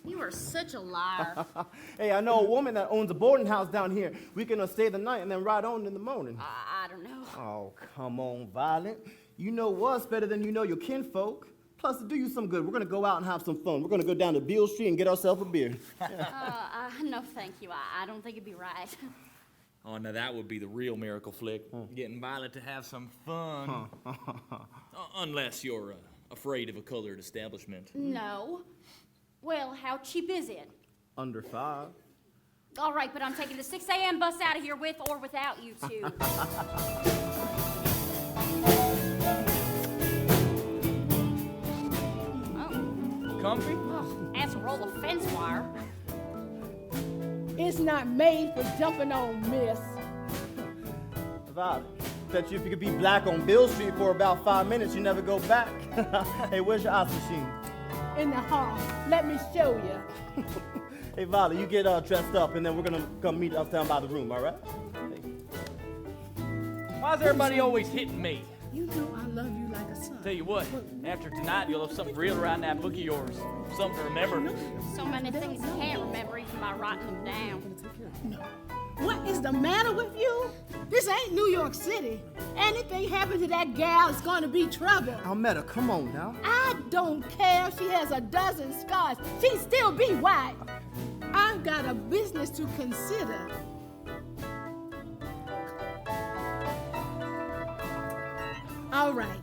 C: You are such a liar.
F: Hey, I know a woman that owns a boarding house down here. We can stay the night and then ride on in the morning.
C: I don't know.
F: Oh, come on, Violet. You know what's better than you know your kinfolk. Plus, to do you some good, we're going to go out and have some fun. We're going to go down to Beale Street and get ourselves a beer.
C: No, thank you. I don't think it'd be right.
G: Oh, now that would be the real miracle flick. Getting Violet to have some fun. Unless you're afraid of a colored establishment.
C: No. Well, how cheap is it?
F: Under $5.
C: All right, but I'm taking the 6 a.m. bus out of here with or without you two.
G: Comfy?
C: Oh, as a roll of fence wire.
A: It's not made for jumping on, miss.
F: Violet, bet you if you could be black on Beale Street for about 5 minutes, you never go back. Hey, where's your ice machine?
A: In the hall. Let me show you.
F: Hey, Violet, you get dressed up, and then we're going to come meet us down by the room, all right? Hey.
G: Why's everybody always hitting me?
A: You know I love you like a son.
G: Tell you what, after tonight, you'll have something real around that book of yours. Something to remember.
C: So many things you can't remember even by writing them down.
A: No. What is the matter with you? This ain't New York City. Anything happen to that gal is gonna be trouble.
F: Almetta, come on now.
A: I don't care if she has a dozen scars. She'd still be white. I've got a business to consider. All right,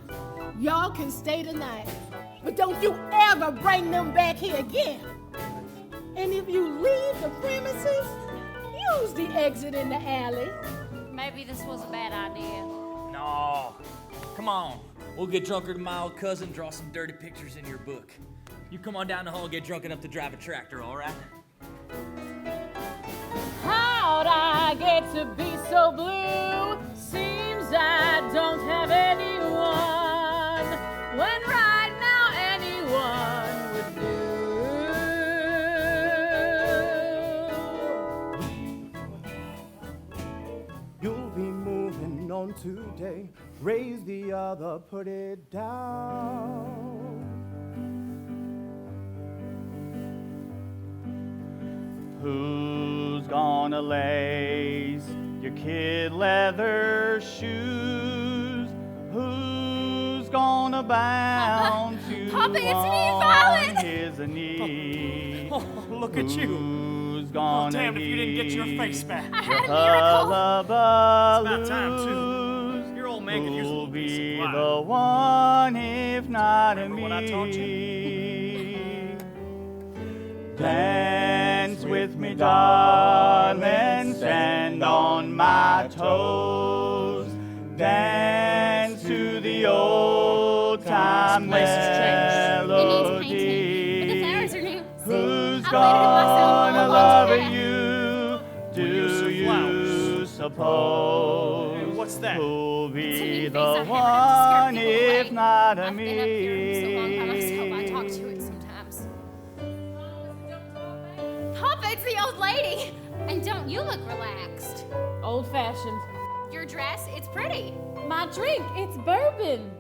A: y'all can stay tonight, but don't you ever bring them back here again. And if you leave the premises, use the exit in the alley.
C: Maybe this was a bad idea.
G: No. Come on. We'll get drunker than my old cousin, draw some dirty pictures in your book. You come on down the hall, get drunk enough to drive a tractor, all right?
D: How'd I get to be so blue? Seems I don't have anyone. When right now anyone would do.
F: You'll be moving on today. Raise the other, put it down.
J: Who's gonna lace your kid leather shoes? Who's gonna bound to
C: Papa, it's me,
J: on
C: Violet.
J: his knee?
E: Oh, look at you.
J: Who's gonna
E: Damned if you didn't get your face back.
C: I had a miracle.
E: It's about time, too. Your old man could use a
J: Who'll
E: little peace of
J: be
E: quiet.
J: the one if not
E: Remember
J: me?
E: what I taught
J: Dance with me, darling, stand on my toes. Dance to the old time
E: This place has changed.
C: It needs painting, but the
J: melody.
C: flowers are new.
J: Who's
C: I planted it myself
J: gonna
C: on
J: love
C: the
J: you? Do
E: use some
J: you
E: flowers.
J: suppose?
E: Hey, what's that?
J: Who'll
C: It's a
J: be
C: new
J: the
C: face I haven't
J: one
C: had to scare people
J: if
C: away.
J: not
C: I've
J: me?
C: been up here so long by myself, I talk to it sometimes. Papa, it's the old lady. And don't you look relaxed?
D: Old fashioned.
C: Your dress, it's pretty.
D: My drink, it's bourbon.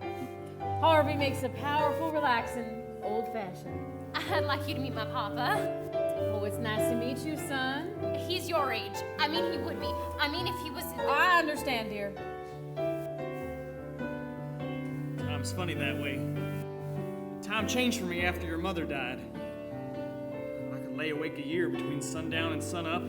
D: Harvey makes a powerful, relaxing, old fashioned.
C: I'd like you to meet my papa.
D: Oh, it's nice to meet you, son.
C: He's your age. I mean, he would be. I mean, if he was...
D: I understand, dear.
E: Time's funny that way. Time changed for me after your mother died. I could lay awake a year between sundown and sunup.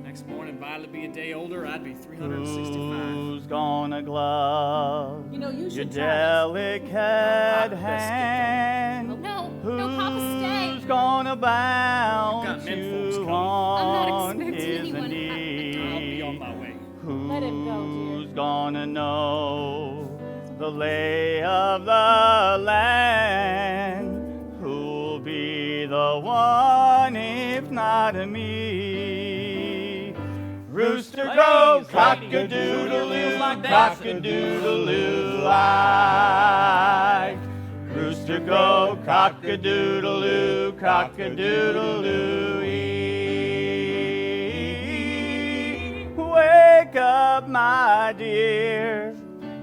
E: Next morning, Violet be a day older, I'd be 365.
J: Who's gonna glove
D: You know, you
J: your
D: should try
J: delicate
E: best
J: hand?
C: No, Papa, stay.
J: Who's gonna bound
E: got men folks
J: to
E: coming.
C: I'm not
J: on
C: expecting
J: his
C: anyone.
E: I'll be on
J: knee?
E: my way.
D: Let him go, dear.
J: Who's gonna know the lay of the land? Who'll be the one if not me? rooster crow,
G: Ladies,
J: cock-a-doodle-doo,
G: like dancing.
J: cock-a-doodle-doo, like. Rooster crow, cock-a-doodle-doo, cock-a-doodle-doo, wake up, my dear.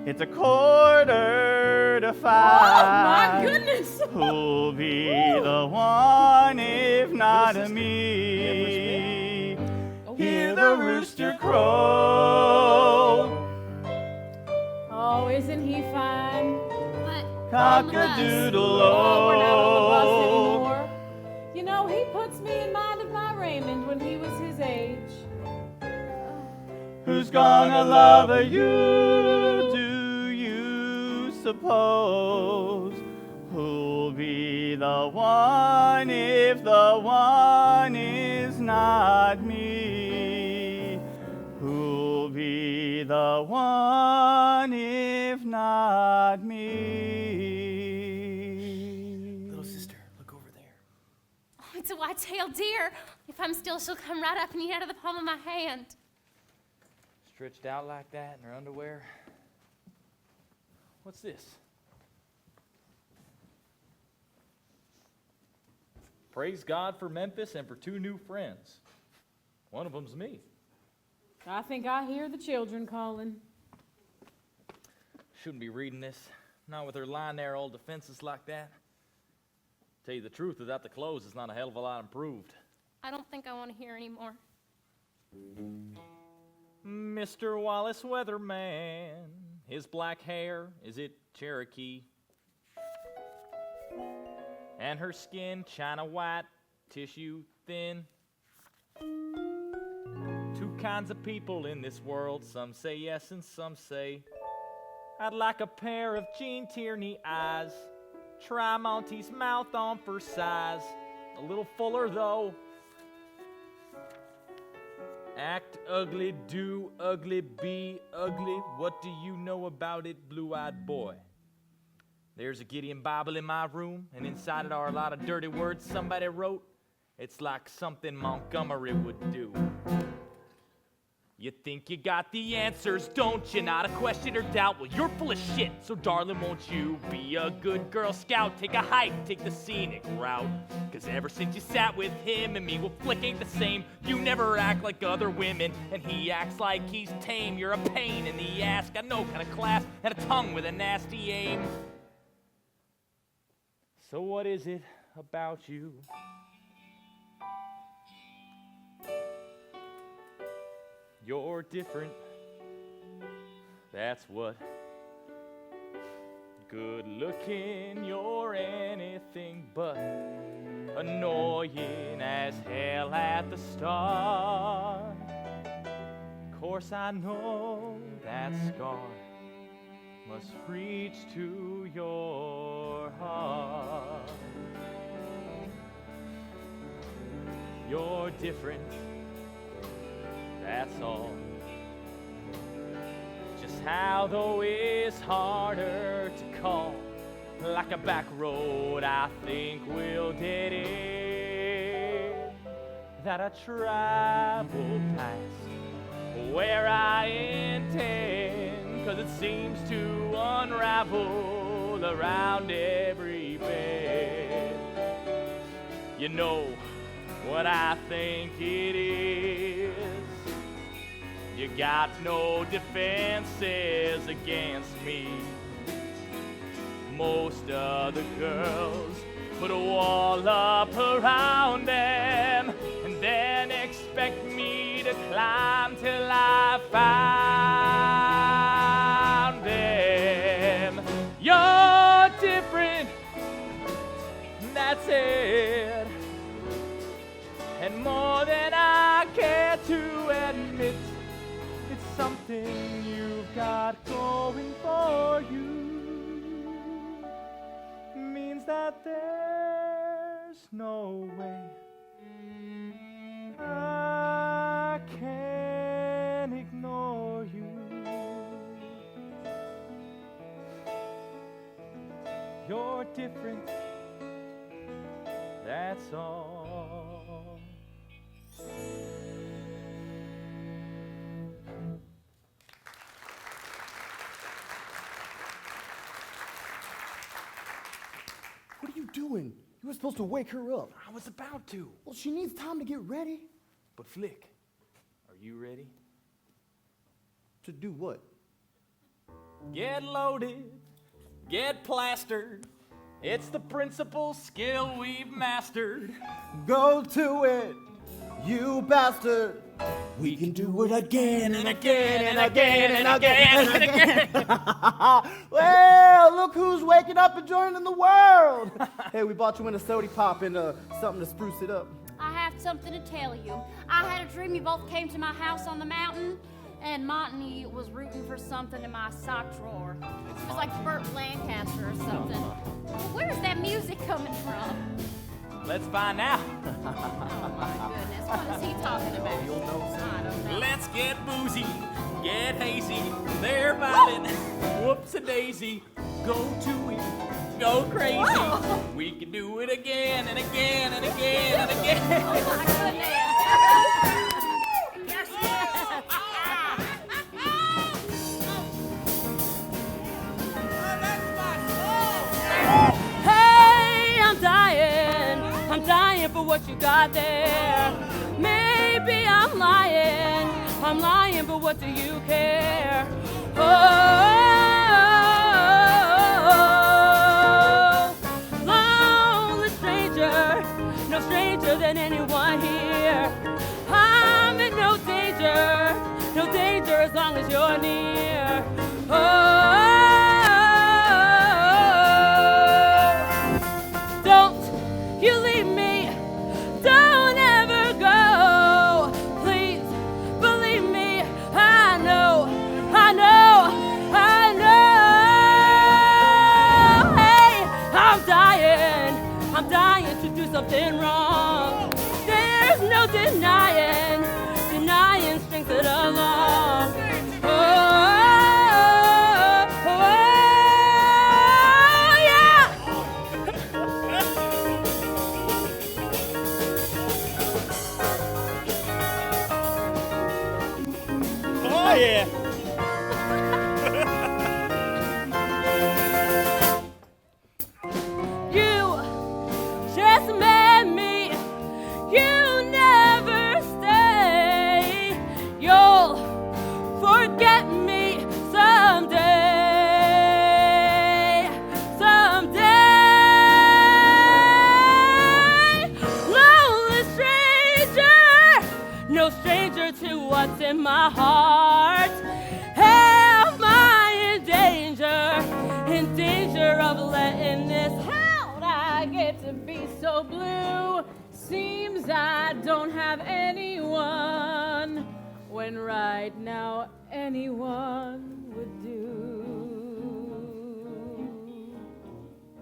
J: It's 4:45.
D: Oh, my goodness.
J: Who'll be the one if not me? Hear the rooster crow.
D: Oh, isn't he fine?
H: But
J: Cock-a-doodle-o.
D: Oh, we're not on the bus anymore. You know, he puts me in mind of my Raymond when he was his age.
J: Who's gonna love you, do you suppose? Who'll be the one if the one is not me? Who'll be the one if not me?
E: Little sister, look over there.
H: Oh, it's a white-tailed deer. If I'm still, she'll come right up and eat out of the palm of my hand.
G: Stretched out like that in her underwear. What's this? Praise God for Memphis and for 2 new friends. One of them's me.
D: I think I hear the children calling.
G: Shouldn't be reading this. Not with her lying there all defenses like that. Tell you the truth, without the clothes, it's not a hell of a lot improved.
H: I don't think I want to hear anymore.
G: Mr. Wallace Weatherman, his black hair, is it Cherokee? And her skin, china white, tissue thin. 2 kinds of people in this world, some say yes and some say. I'd like a pair of Gene Tierney eyes. Try Monty's mouth on for size. A little fuller though. Act ugly, do ugly, be ugly. What do you know about it, blue-eyed boy? There's a Gideon Bible in my room, and inside it are a lot of dirty words somebody wrote. It's like something Montgomery would do. You think you got the answers, don't you? Not a question or doubt. Well, you're full of shit, so darling, won't you be a good Girl Scout? Take a hike, take the scenic route. Cause ever since you sat with him and me, well, Flick ain't the same. You never act like other women, and he acts like he's tame. You're a pain in the ass, got no kind of class, and a tongue with a nasty aim. So what is it about you? You're different, that's what. Good looking, you're anything but annoying as hell at the start. Of course I know that scar must reach to your heart. You're different, that's all. Just how though is harder to call. Like a back road I think we'll dead end. That I travel past where I intend. Cause it seems to unravel around every bend. You know what I think it is. You got no defenses against me. Most of the girls put a wall up around them and then expect me to climb till I found them. You're different, that's it. And more than I care to admit, it's something you've got going for you. Means that there's no way I can ignore you. You're different, that's all.
F: doing? You were supposed to wake her up.
G: I was about to.
F: Well, she needs time to get ready.
G: But Flick, are you ready?
F: To do what?
G: Get loaded, get plastered. It's the principal skill we've mastered.
F: Go to it, you bastard. We can do it again and again and again and again and again. Well, look who's waking up and joining the world. Hey, we bought you in a sody pop and something to spruce it up.
C: I have something to tell you. I had a dream you both came to my house on the mountain, and Monty was rooting for something in my sock drawer. It was like Burt Lancaster or something. Where's that music coming from?
G: Let's find out.
C: Oh my goodness, what is he talking about?
F: You'll know.
C: I don't know.
G: Let's get boozy, get hazy. They're vibing. Whoops a daisy. Go to it, go crazy.
C: Whoa.
G: We can do it again and again and again and again.
C: Oh my goodness. Hey, I'm dying for what you got there. Maybe I'm lying, but what do you care? Lonely stranger, no stranger than anyone here. I'm in no danger as long as you're near. Don't you leave me, don't ever go. Please believe me, I know. Hey, I'm dying to do something wrong. There's no denying strength it along. Yeah.
G: Oh yeah.
C: You just met me. You never stay. You'll forget me someday. Lonely stranger, no stranger to what's in my heart. Am I in danger of letting this out? I get to be so blue. Seems I don't have anyone, when right now anyone would do.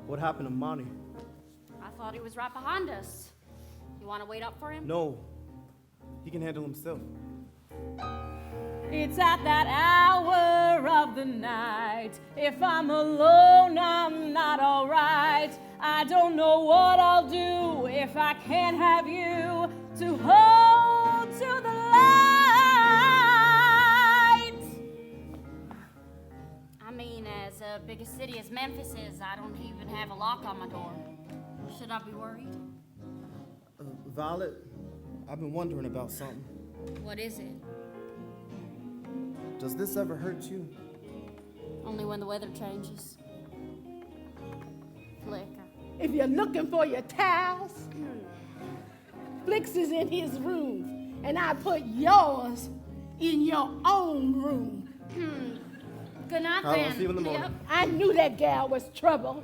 F: What happened to Monty?
C: I thought he was right behind us. You want to wait up for him?
F: No, he can handle himself.
D: It's at that hour of the night. If I'm alone, I'm not alright. I don't know what I'll do if I can't have you to hold to the light.
C: I mean, as big a city as Memphis is, I don't even have a lock on my door. Should I be worried?
F: Violet, I've been wondering about something.
C: What is it?
F: Does this ever hurt you?
C: Only when the weather changes. Flick.
K: If you're looking for your towels, Flicks is in his room, and I put yours in your own room.
C: Good night,
F: I'll
C: then.
F: see you in the morning.
C: Yep.
K: I knew that gal was trouble.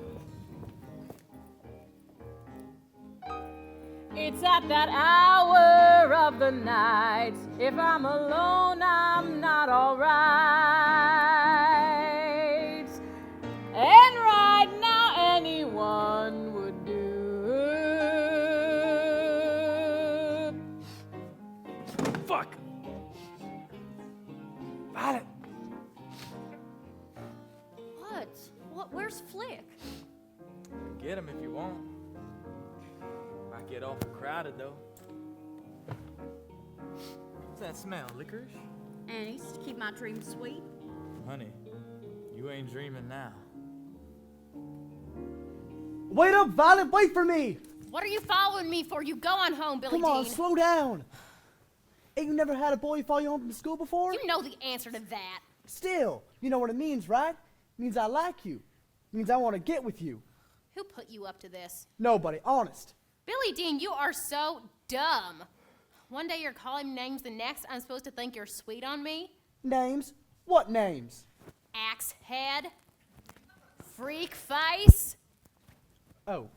D: It's at that hour of the night. If I'm alone, I'm not alright. And right now, anyone would do.
G: Fuck. Violet.
C: What? Where's Flick?
G: Get him if you want. Might get awful crowded though. What's that smell? Licorice?
C: Annie's to keep my dreams sweet.
G: Honey, you ain't dreaming now.
F: Wait up, Violet, wait for me!
H: What are you following me for? You go on home, Billy
F: Come on,
H: Dean.
F: slow down. Ain't you never had a boy follow you home from school before?
H: You know the answer to that.
F: Still, you know what it means, right? It means I like you. It means I want to get with you.
H: Who put you up to this?
F: Nobody, honest.
H: Billy Dean, you are so dumb. One day you're calling me names, the next I'm supposed to think you're sweet on me?
F: Names? What names?
H: Axe head. Freak face.
F: Oh.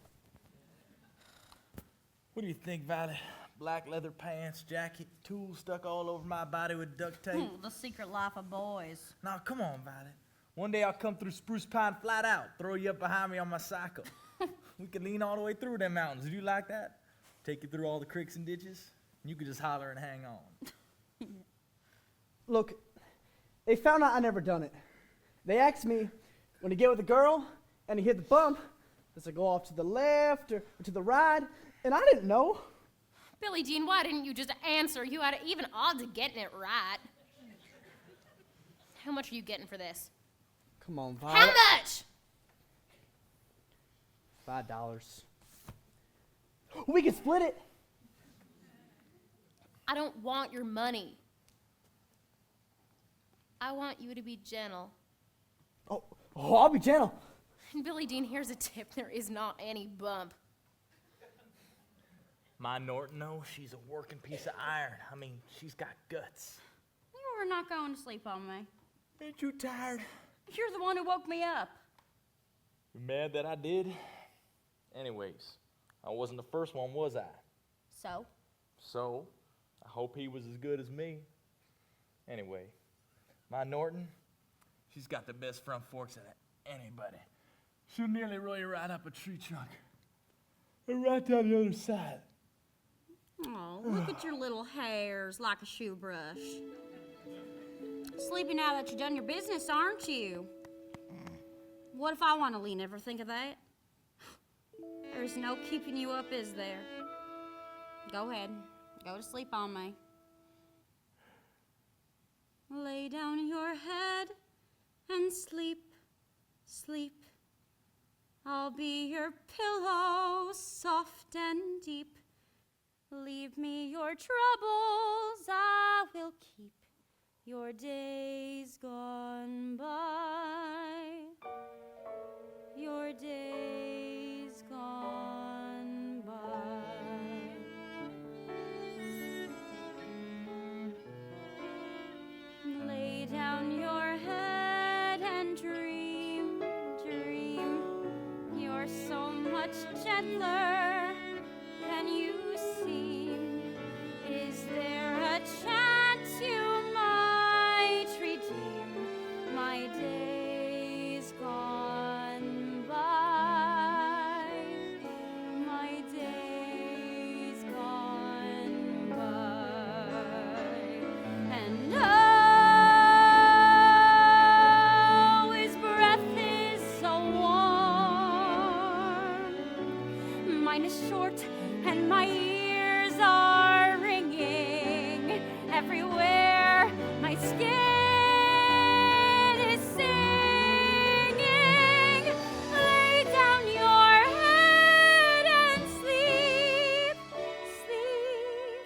L: What do you think, Violet? Black leather pants, jacket, tools stuck all over my body with duct tape.
M: The secret life of boys.
L: Now, come on, Violet. One day I'll come through Spruce Pine flat out, throw you up behind me on my cycle. We can lean all the way through them mountains. Do you like that? Take you through all the creeks and ditches, and you can just holler and hang on.
F: Look, they found out I never done it. They asked me, when you get with a girl and you hit the bump, does it go off to the left or to the right? And I didn't know.
H: Billy Dean, why didn't you just answer? You had even odds of getting it right. How much are you getting for this?
F: Come on, Violet.
H: How much?
F: $5. We can split it.
H: I don't want your money. I want you to be gentle.
F: Oh, I'll be gentle.
H: And Billy Dean, here's a tip. There is not any bump.
L: My Norton, though, she's a working piece of iron. I mean, she's got guts.
M: You were not going to sleep on me.
L: Ain't you tired?
M: You're the one who woke me up.
L: You mad that I did? Anyways, I wasn't the first one, was I?
M: So?
L: So, I hope he was as good as me. Anyway, my Norton, she's got the best front forks of anybody. She'll nearly roll you right up a tree trunk. And right down the other side.
M: Oh, look at your little hairs like a shoe brush. Sleepy now that you've done your business, aren't you? What if I want to lean? Ever think of that? There's no keeping you up, is there? Go ahead. Go to sleep on me. Lay down your head and sleep, sleep. I'll be your pillow, soft and deep. Leave me your troubles, I will keep your days gone by. Your days gone by. Lay down your head and dream, dream. You're so much gentler than you seem. Is there a chance you might redeem my days gone by? My days gone by. And oh, his breath is so warm. Mine is short and my ears are ringing everywhere. My skin is singing. Lay down your head and sleep, sleep.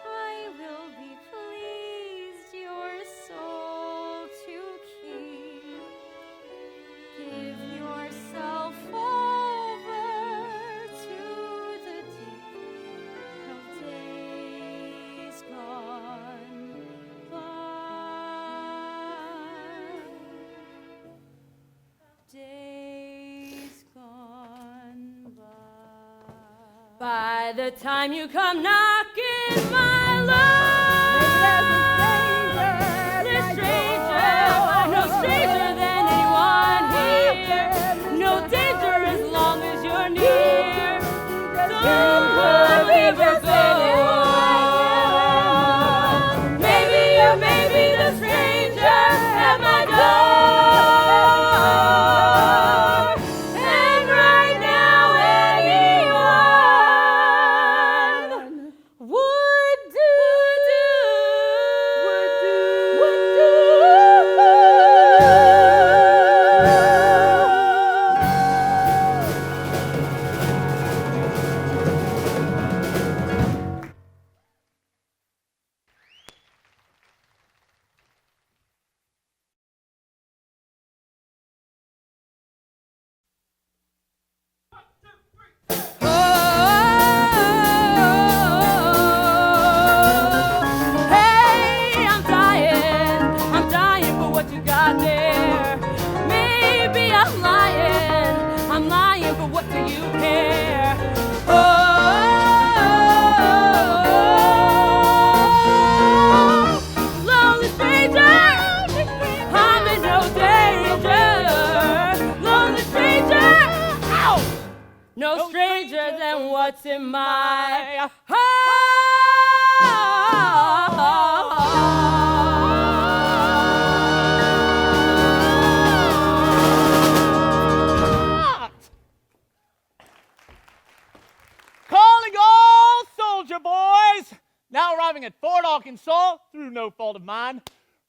M: I will be pleased your soul to keep. Give yourself over to the deep of days gone by. Days gone by.
A: By the time you come knocking, my love, this stranger, no stranger than anyone here. No danger as long as you're near. Don't leave us alone. Maybe you may be the stranger at my door. And right now anyone would do you got there. Maybe I'm lying, but what do you care? Lonely stranger, I'm in no danger. Lonely stranger, ow! No stranger than what's in my heart.
G: Calling all soldier boys! Now arriving at Fort Arkansas through no fault of mine.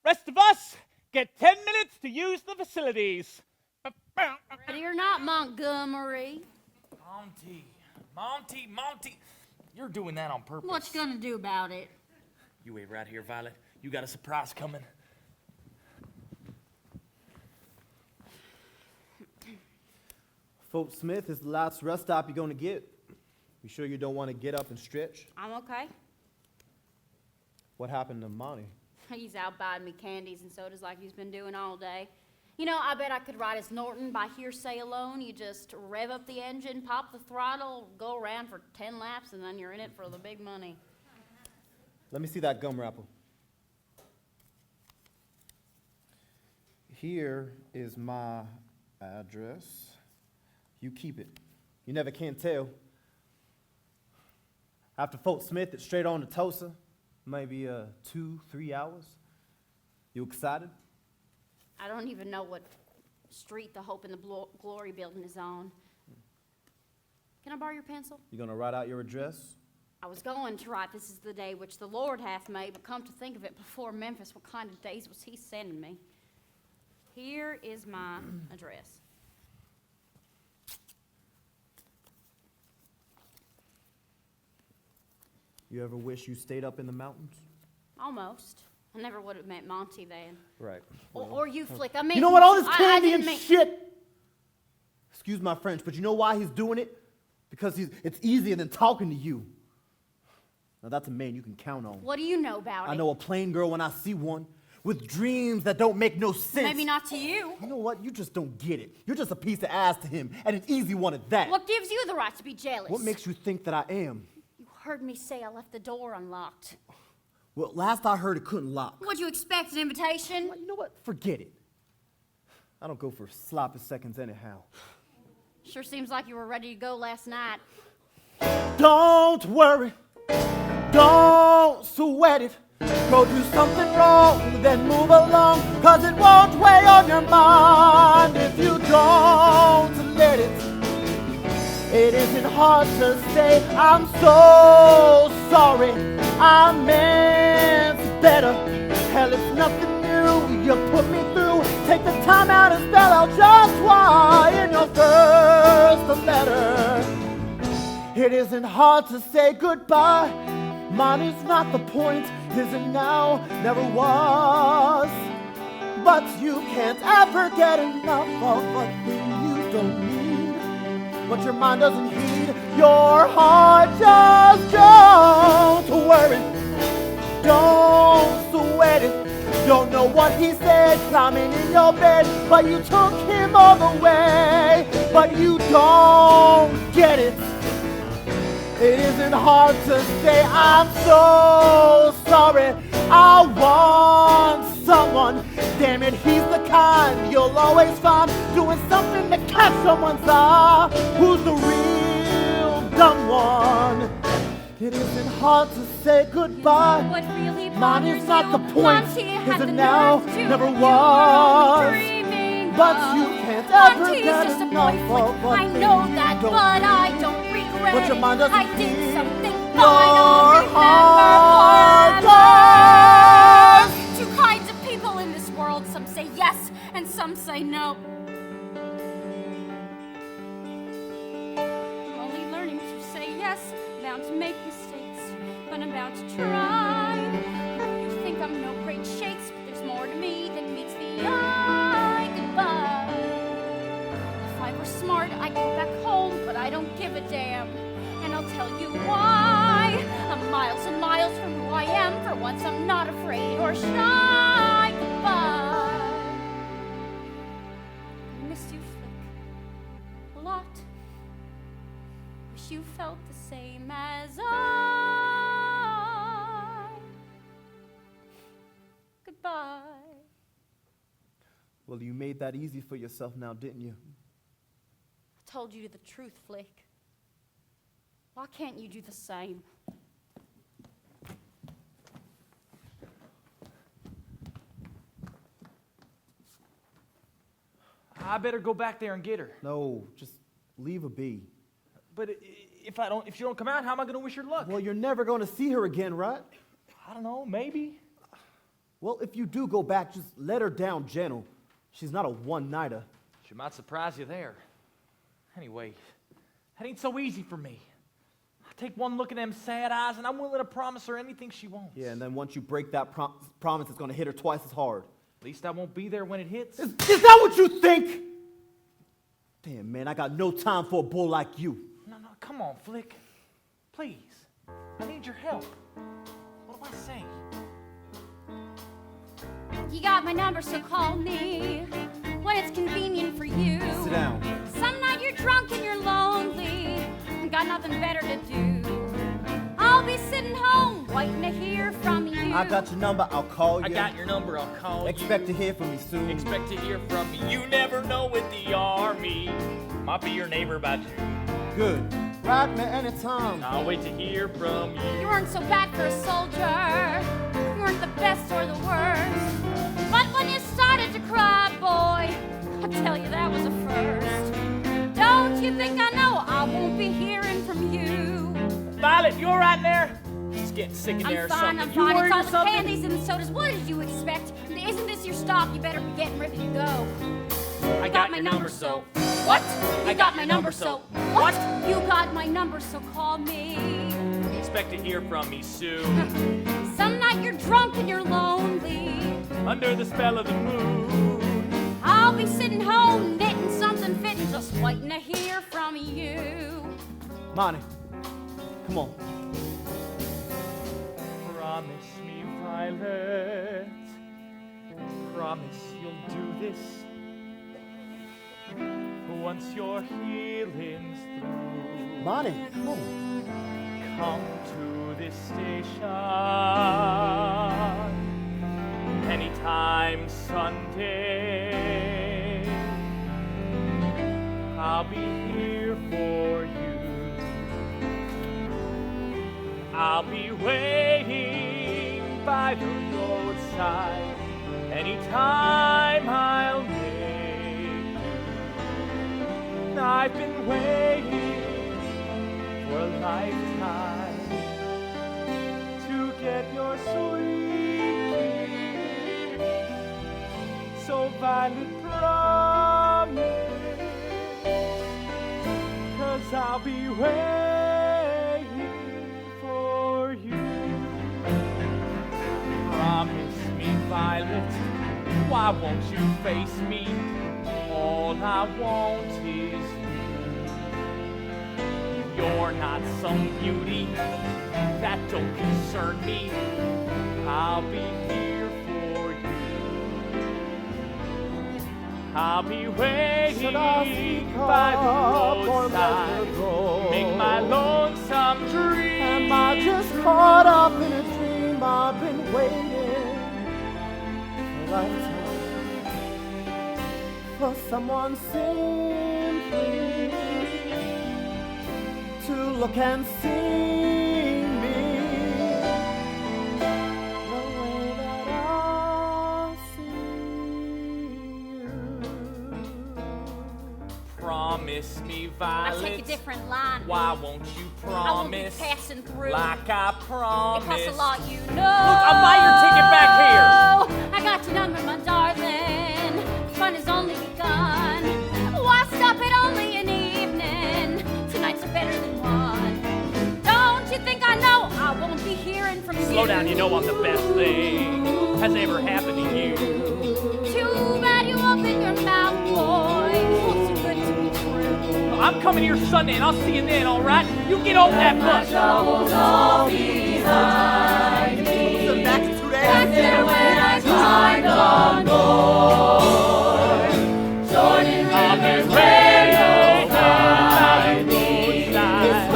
G: Rest of us get 10 minutes to use the facilities.
C: Ready or not, Montgomery.
L: Monty, you're doing that on purpose.
C: What you gonna do about it?
L: You wait right here, Violet. You got a surprise coming.
F: Fort Smith is the last rest stop you're gonna get. You sure you don't want to get up and stretch?
C: I'm okay.
F: What happened to Monty?
C: He's out buying me candies and sodas like he's been doing all day. You know, I bet I could ride as Norton by hearsay alone. You just rev up the engine, pop the throttle, go around for 10 laps, and then you're in it for the big money.
F: Let me see that gum wrapper. Here is my address. You keep it. You never can tell. After Fort Smith, it's straight on to Tulsa. Maybe 2-3 hours. You excited?
C: I don't even know what street the Hope and the Glory building is on. Can I borrow your pencil?
F: You gonna write out your address?
C: I was going to write, "This is the day which the Lord hath made," but come to think of it, before Memphis, what kind of days was he sending me? Here is my address.
F: You ever wish you stayed up in the mountains?
C: Almost. I never would have met Monty then.
F: Right.
C: Or you, Flick. I mean,
F: You know what? All this
C: I
F: candy
C: didn't
F: and
C: mean-
F: shit. Excuse my French, but you know why he's doing it? Because it's easier than talking to you. Now that's a man you can count on.
C: What do you know about it?
F: I know a plain girl when I see one, with dreams that don't make no sense.
C: Maybe not to you.
F: You know what? You just don't get it. You're just a piece of ass to him, and an easy one at that.
C: What gives you the right to be jealous?
F: What makes you think that I am?
C: You heard me say I left the door unlocked.
F: Well, last I heard it couldn't lock.
C: What'd you expect, an invitation?
F: You know what? Forget it. I don't go for sloppy seconds anyhow.
C: Sure seems like you were ready to go last night.
F: Don't worry. Don't sweat it. Go do something wrong, then move along, 'cause it won't weigh on your mind if you don't let it. It isn't hard to say, I'm so sorry, I meant better. Hell, it's nothing new you put me through. Take the time out and spell out just why in your first letter. It isn't hard to say goodbye. Money's not the point, isn't now, never was. But you can't ever get enough of a thing you don't need. What your mind doesn't heed, your heart just don't worry. Don't sweat it. Don't know what he said, climbing in your bed, but you took him all the way. But you don't get it. It isn't hard to say I'm so sorry. I want someone. Damn it, he's the kind you'll always find doing something to catch someone's eye. Who's the real dumb one? It isn't hard to say goodbye.
C: What really
F: Money's
C: bothers
F: not
C: you?
F: the point.
C: Monty had
F: Isn't
C: the
F: now,
C: nerve to
F: never
C: you were
F: was.
C: dreaming
F: But
C: of.
F: you can't ever
C: Monty's
F: get
C: just a
F: enough
C: boy
F: of
C: flick.
F: a
C: I
F: thing
C: know
F: you
C: that,
F: don't
C: but I
F: need.
C: don't regret
F: But your
C: it.
F: mind doesn't
C: I did
F: need.
C: something
F: Your
C: fine.
F: heart
C: I'll remember forever. Two kinds of people in this world. Some say yes, and some say no. I'm only learning to say yes, bound to make mistakes, but I'm bound to try. You think I'm no great shakes, but there's more to me than meets the eye. Goodbye. If I were smart, I'd go back home, but I don't give a damn. And I'll tell you why. I'm miles and miles from who I am. For once, I'm not afraid or shy. Goodbye. you felt the same as I. Goodbye.
F: Well, you made that easy for yourself now, didn't you?
C: I told you the truth, Flick. Why can't you do the same?
L: I better go back there and get her.
F: No, just leave her be.
L: But if you don't come out, how am I going to wish her luck?
F: Well, you're never going to see her again, right?
L: I don't know, maybe.
F: Well, if you do go back, just let her down gentle. She's not a one-nighter.
L: She might surprise you there. Anyway, that ain't so easy for me. I take one look at them sad eyes, and I'm willing to promise her anything she wants.
F: Yeah, and then once you break that promise, it's going to hit her twice as hard.
L: At least I won't be there when it hits.
F: Is that what you think? Damn, man, I got no time for a bull like you.
L: No, come on, Flick. Please. I need your help. What do I say?
C: You got my number, so call me when it's convenient for you.
F: Sit down.
C: Some night you're drunk and you're lonely and got nothing better to do. I'll be sitting home waiting to hear from you.
F: I got your number, I'll call you.
L: I got your number, I'll call you.
F: Expect to hear from me soon.
L: Expect to hear from me. You never know with the army. Might be your neighbor by June.
F: Good. Write me anytime.
L: I'll wait to hear from you.
C: You weren't so bad for a soldier. You weren't the best or the worst. But when you started to cry, boy, I tell you that was a first. Don't you think I know I won't be hearing from you?
L: Violet, you all right there? Just getting sick in there or something.
C: I'm
L: You
C: fine.
L: worried
C: It's all
L: or
C: the
L: something?
C: candies and the sodas. What did you expect? Isn't this your stop? You better be getting ready to go.
L: I got your number, so.
C: What? You
L: got my number, so.
C: What? You got my number, so call me.
L: Expect to hear from me soon.
C: Some night you're drunk and you're lonely.
L: Under the spell of the moon.
C: I'll be sitting home knitting something fitting, just waiting to hear from you.
F: Monty, come on.
L: Promise me, Violet. Promise you'll do this. Once your healing's through.
F: Monty, come on.
L: Come to this station anytime Sunday. I'll be here for you. I'll be waiting by the roadside anytime I'll make you. I've been waiting for a lifetime to get your sweet kiss. So Violet, promise, 'cause I'll be waiting for you. Promise me, Violet, why won't you face me? All I want is you. You're not some beauty that don't concern me. I'll be here for you. I'll be waiting by the roadside. Make my lonesome dream.
F: Am I just caught up in a dream? I've been waiting for a lifetime for someone simply to look and see me the way that I see you.
L: Promise me,
C: I
L: Violet.
C: take a different line.
L: Why won't you
C: I won't be
L: promise?
C: passing through.
L: Like I promised.
C: It costs a lot, you know.
L: Look, I'll buy your ticket back here.
C: I got your number, my darling. Fun has only begun. Why stop it only an evening? Tonight's are better than one. Don't you think I know I won't be hearing from you?
L: Slow down, you know I'm the best thing has ever happened to you.
C: Too bad you opened your mouth, boy. Looks too good to be true.
L: I'm coming here Sunday and I'll see you then, all right? You get on that bus.
A: Troubles all behind me.
F: Back in 2 days.
A: Back there when I climbed on board. Jordan River, where you'll find me. It's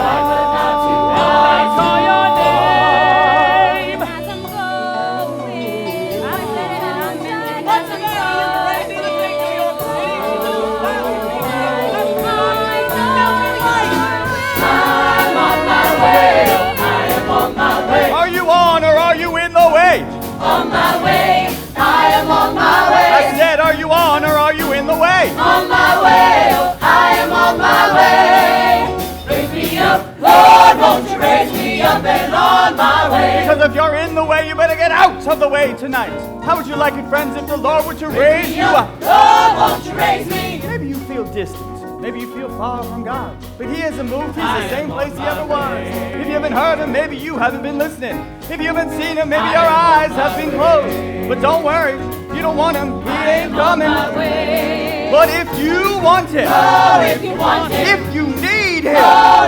A: way. I am on my way.
J: I said, are you on or are you in the way?
A: On my way, oh, I am on my way. Raise me up, Lord, won't you raise me up and on my way.
J: Because if you're in the way, you better get out of the way tonight. How would you like it, friends, if the Lord were to raise you up?
A: Lord, won't you raise me?
J: Maybe you feel distant. Maybe you feel far from God. But He hasn't moved. He's the same place He ever was. If you haven't heard Him, maybe you haven't been listening. If you haven't seen Him, maybe your eyes have been closed. But don't worry, you don't want Him. He ain't coming. But if you want Him,
A: if you want Him,
J: if you need Him,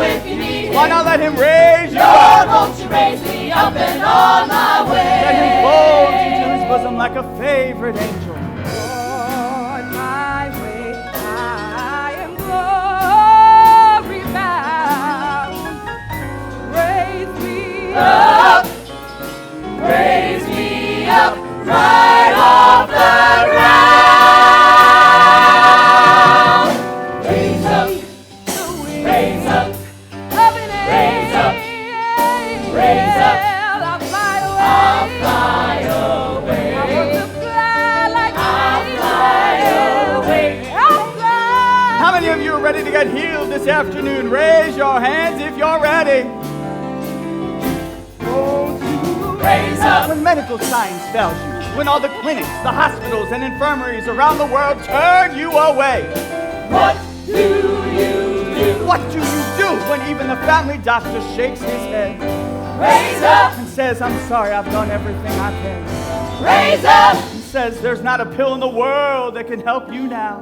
A: if you need Him,
J: why not let Him raise you
A: Lord,
J: up?
A: won't you raise me up and on my way.
J: Let Him fold you to His bosom like a favorite angel.
A: On my way, I am glory bound. Raise me up, raise me up, right off the ground. Raise up, raise up, up in air. Raise up, raise up. I'll fly away. I'll fly away. I want to fly like I'll fly away. I'll fly.
J: How many of you are ready to get healed this afternoon? Raise your hands if you're ready.
A: Raise up.
J: When medical science fails you, when all the clinics, the hospitals, and infirmaries around the world turn you away,
A: What do you do?
J: what do you do when even the family doctor shakes his head
A: Raise up,
J: and says, I'm sorry, I've done everything I can?
A: raise up.
J: He says, there's not a pill in the world that can help you now.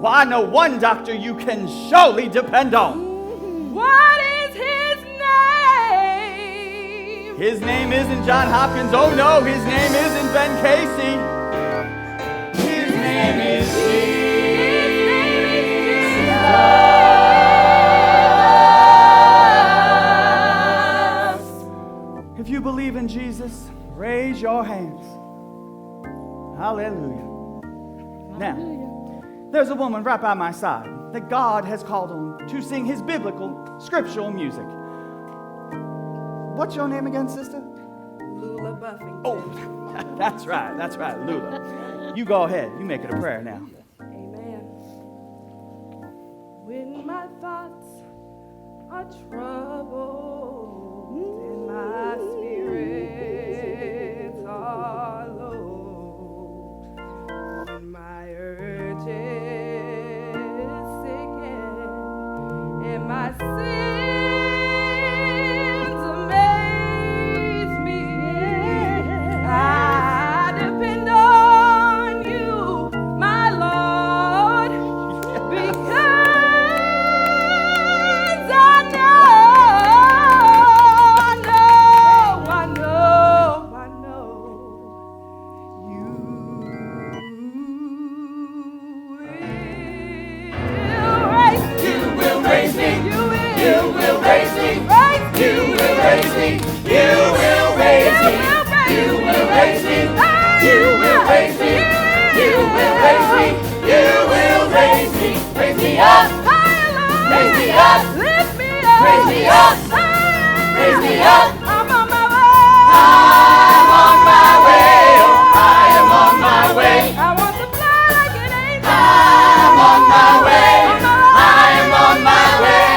J: Well, I know one doctor you can surely depend on.
A: What is his name?
J: His name isn't John Hopkins. Oh no, his name isn't Ben Casey. His name is Jesus. If you believe in Jesus, raise your hands. Hallelujah. Now, there's a woman right by my side that God has called on to sing His biblical, scriptural music. What's your name again, sister?
I: Lula Buffington.
J: Oh, that's right, Lula. You go ahead. You make it a prayer now.
I: Amen. When my thoughts are troubled and my spirits are low, when my urge is sickened and my sins amaze me, I depend on you, my Lord, because I know you will raise me. You will raise me. You will raise me. You will raise me. You will raise me. You will raise me. You will raise me. You will raise me. Raise me up. Raise me up. Lift me up. Raise me up. Raise me up. I'm on my way. I'm on my way. Oh, I am on my way. I want to fly like an angel. I'm on my way. I am on my way.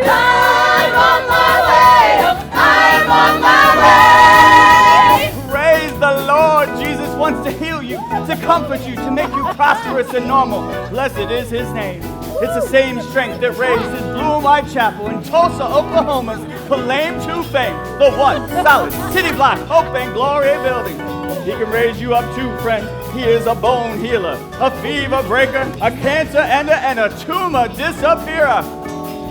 I: I'm on my way. I am on my way.
J: Praise the Lord. Jesus wants to heal you, to comfort you, to make you prosperous and normal. Blessed is His name. It's the same strength that raised His Blue and White Chapel in Tulsa, Oklahoma's claim to fame, the one solid city block hope and glory building. He can raise you up too, friend. He is a bone healer, a fever breaker, a cancer ender, and a tumor disappearer.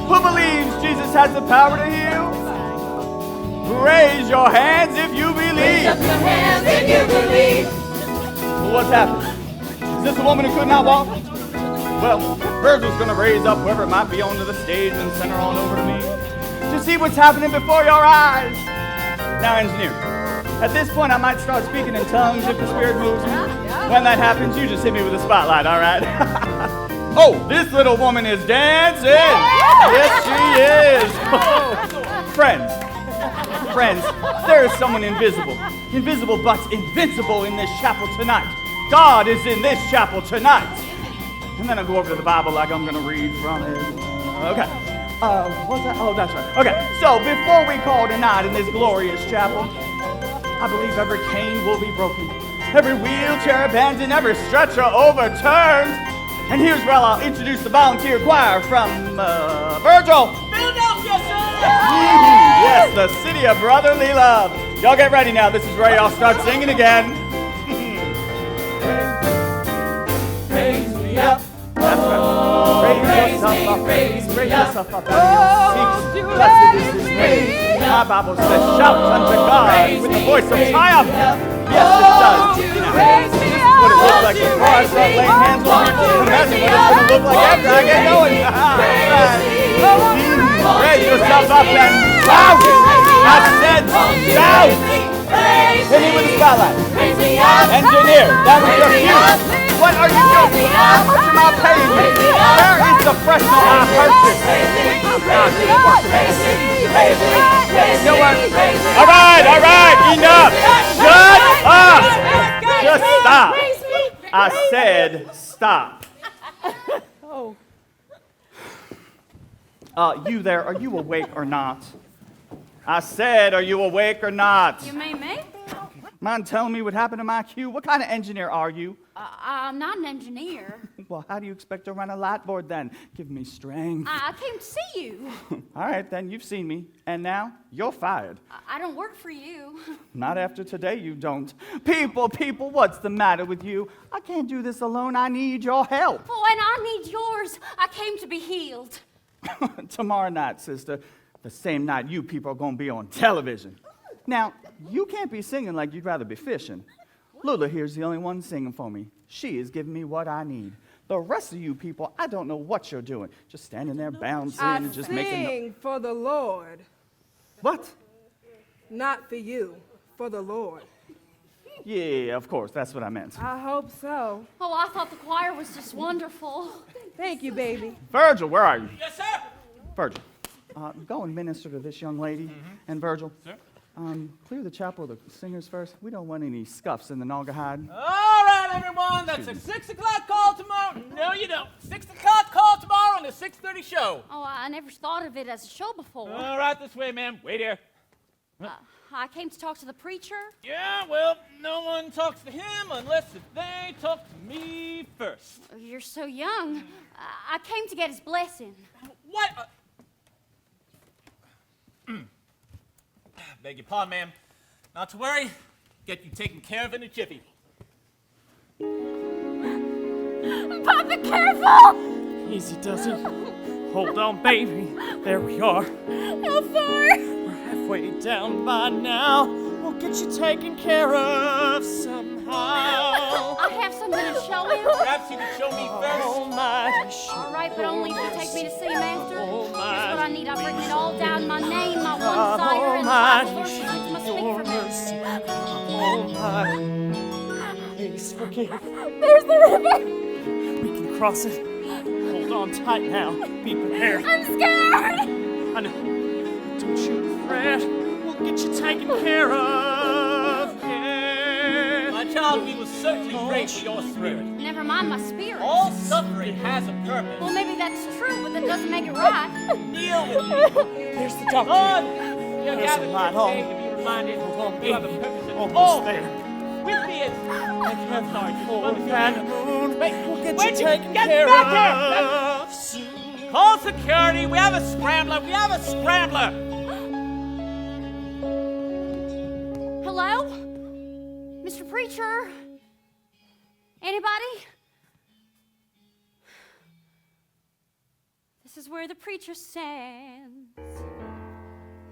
J: Who believes Jesus has the power to heal? Raise your hands if you believe.
A: Raise up your hands if you believe.
J: Well, what's happened? Is this a woman who could not walk? Well, Virgil's going to raise up whoever it might be onto the stage and send her on over to me to see what's happening before your eyes. Now, engineer, at this point, I might start speaking in tongues if the Spirit moves me. When that happens, you just hit me with a spotlight, all right? Oh, this little woman is dancing. Yes, she is. Oh, friends, friends, there is someone invisible. Invisible but invincible in this chapel tonight. God is in this chapel tonight. And then I'll go over to the Bible like I'm going to read from it. Okay. What's that? Oh, that's right. Okay. So before we call tonight in this glorious chapel, I believe every cane will be broken, every wheelchair abandoned, every stretcher overturned. And here's where I'll introduce the volunteer choir from Virgil.
G: Philadelphia, sir!
J: Yes, the city of brotherly love. Y'all get ready now. This is where y'all start singing again.
I: Raise me up.
J: That's right. Raise yourself up out of your seats. Blessed is his name. My Bible says, shout unto God with the voice of triumph. Yes, it does. This is what it looks like before I start laying hands on people. Imagine what it's going to look like after I get going. Raise yourself up and shout. I said shout. Hit me with the spotlight. Engineer, that was your cue. What are you doing? How much am I paying you? Where is the freshness I purchased? You know what? All right, enough. Shut up. Just stop. I said stop. You there, are you awake or not? I said, are you awake or not?
M: You mean me?
J: Mind telling me what happened to my cue? What kind of engineer are you?
M: I'm not an engineer.
J: Well, how do you expect to run a light board then? Give me strength.
M: I came to see you.
J: All right, then, you've seen me. And now, you're fired.
M: I don't work for you.
J: Not after today, you don't. People, what's the matter with you? I can't do this alone. I need your help.
M: Oh, and I need yours. I came to be healed.
J: Tomorrow night, sister, the same night you people are going to be on television. Now, you can't be singing like you'd rather be fishing. Lula here's the only one singing for me. She is giving me what I need. The rest of you people, I don't know what you're doing. Just standing there bouncing and just making...
N: Sing for the Lord.
J: What?
N: Not for you, for the Lord.
J: Yeah, of course, that's what I meant.
N: I hope so.
M: Oh, I thought the choir was just wonderful.
N: Thank you, baby.
J: Virgil, where are you?
G: Yes, sir.
J: Virgil, go and minister to this young lady. And Virgil,
G: Sir?
J: clear the chapel of the singers first. We don't want any scuffs in the Naugahyde.
G: All right, everyone. That's a 6 o'clock call tomorrow. No, you don't. 6 o'clock call tomorrow on the 6:30 show.
M: Oh, I never thought of it as a show before.
G: All right, this way, ma'am. Wait here.
M: I came to talk to the preacher.
G: Yeah, well, no one talks to him unless if they talk to me first.
M: You're so young. I came to get his blessing.
G: What? Beg your pardon, ma'am. Not to worry. Get you taken care of in a jiffy.
M: Papa, careful!
E: Easy does it. Hold on, baby. There we are.
M: How far?
E: We're halfway down by now. We'll get you taken care of somehow.
M: I have something to show him.
G: Perhaps you could show me first.
E: Almighty
M: All right, but only if you take me to see him after. Here's what I need. I've written it all down. My name, my one-sider, and the Bible verses that must speak for me.
E: Please forgive.
M: There's the river.
E: We can cross it. Hold on tight now. Be prepared.
M: I'm scared.
E: I know. Don't you fret. We'll get you taken care of. Yeah.
G: My child, we will certainly break your spirit.
M: Never mind my spirit.
G: All suffering has a purpose.
M: Well, maybe that's true, but that doesn't make it right.
G: Kneel with me.
E: There's the doctor.
G: On. You're
E: There's
G: gathered
E: a lot
G: here today
E: on.
G: to be reminded you have a purpose.
E: Almost there.
G: With me is... I'm sorry.
E: For that moon, we'll get you taken
G: Get
E: care
G: back
E: of soon.
G: Call security. We have a scrambler. We have a scrambler.
M: Hello? Mr. Preacher? Anybody? This is where the preacher stands.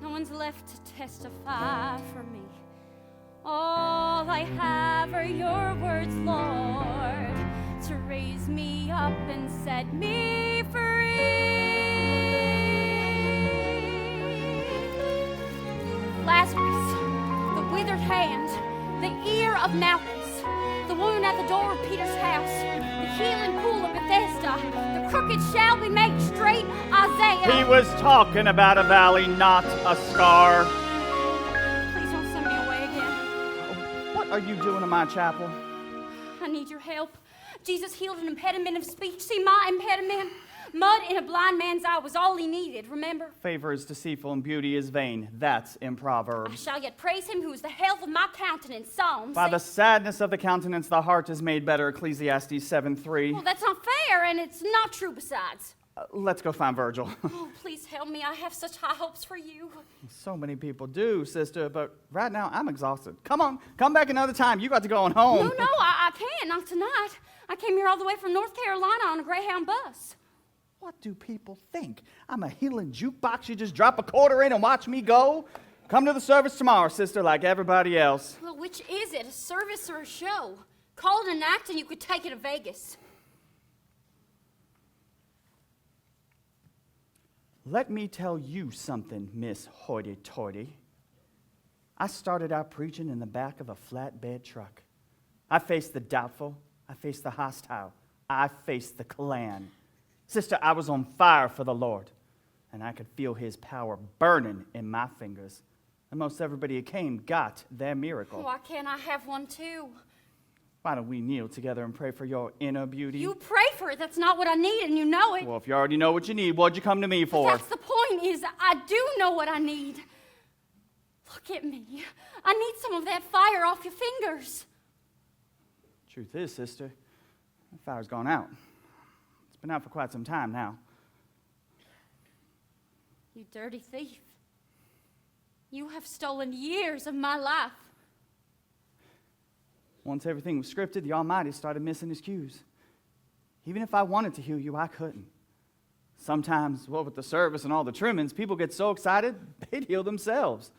M: No one's left to testify for me. All I have are your words, Lord, to raise me up and set me free. Lazarus, the withered hand, the ear of Malchus, the wound at the door of Peter's house, the healing pool of Bethesda, the crooked shall be made straight, Isaiah.
J: He was talking about a valley, not a scar. are you doing in my chapel?
C: I need your help. Jesus healed an impediment of speech. See my impediment? Mud in a blind man's eye was all he needed, remember?
J: Favor is deceitful and beauty is vain. That's in
C: I
J: Proverbs.
C: shall yet praise him who is the health of my countenance. Psalms.
J: By the sadness of the countenance, the heart is made better. Ecclesiastes 7:3.
C: Well, that's not fair, and it's not true besides.
J: Let's go find Virgil.
C: Oh, please help me. I have such high hopes for you.
J: So many people do, sister, but right now I'm exhausted. Come on, come back another time. You got to go on home.
C: No, I can't. Not tonight. I came here all the way from North Carolina on a Greyhound bus.
J: What do people think? I'm a healing jukebox. You just drop a quarter in and watch me go? Come to the service tomorrow, sister, like everybody else.
C: Well, which is it, a service or a show? Call it an act and you could take it to Vegas.
J: Let me tell you something, Miss Hoity-Toity. I started out preaching in the back of a flatbed truck. I faced the doubtful. I faced the hostile. I faced the Klan. Sister, I was on fire for the Lord, and I could feel his power burning in my fingers. And most everybody who came got their miracle.
C: Why can't I have one too?
J: Why don't we kneel together and pray for your inner beauty?
C: You pray for it. That's not what I need, and you know it.
J: Well, if you already know what you need, what'd you come to me for?
C: That's the point, is I do know what I need. Look at me. I need some of that fire off your fingers.
J: Truth is, sister, the fire's gone out. It's been out for quite some time now.
C: You dirty thief. You have stolen years of my life.
J: Once everything was scripted, the Almighty started missing his cues. Even if I wanted to heal you, I couldn't. Sometimes, well, with the service and all the trimmings, people get so excited, they'd heal themselves.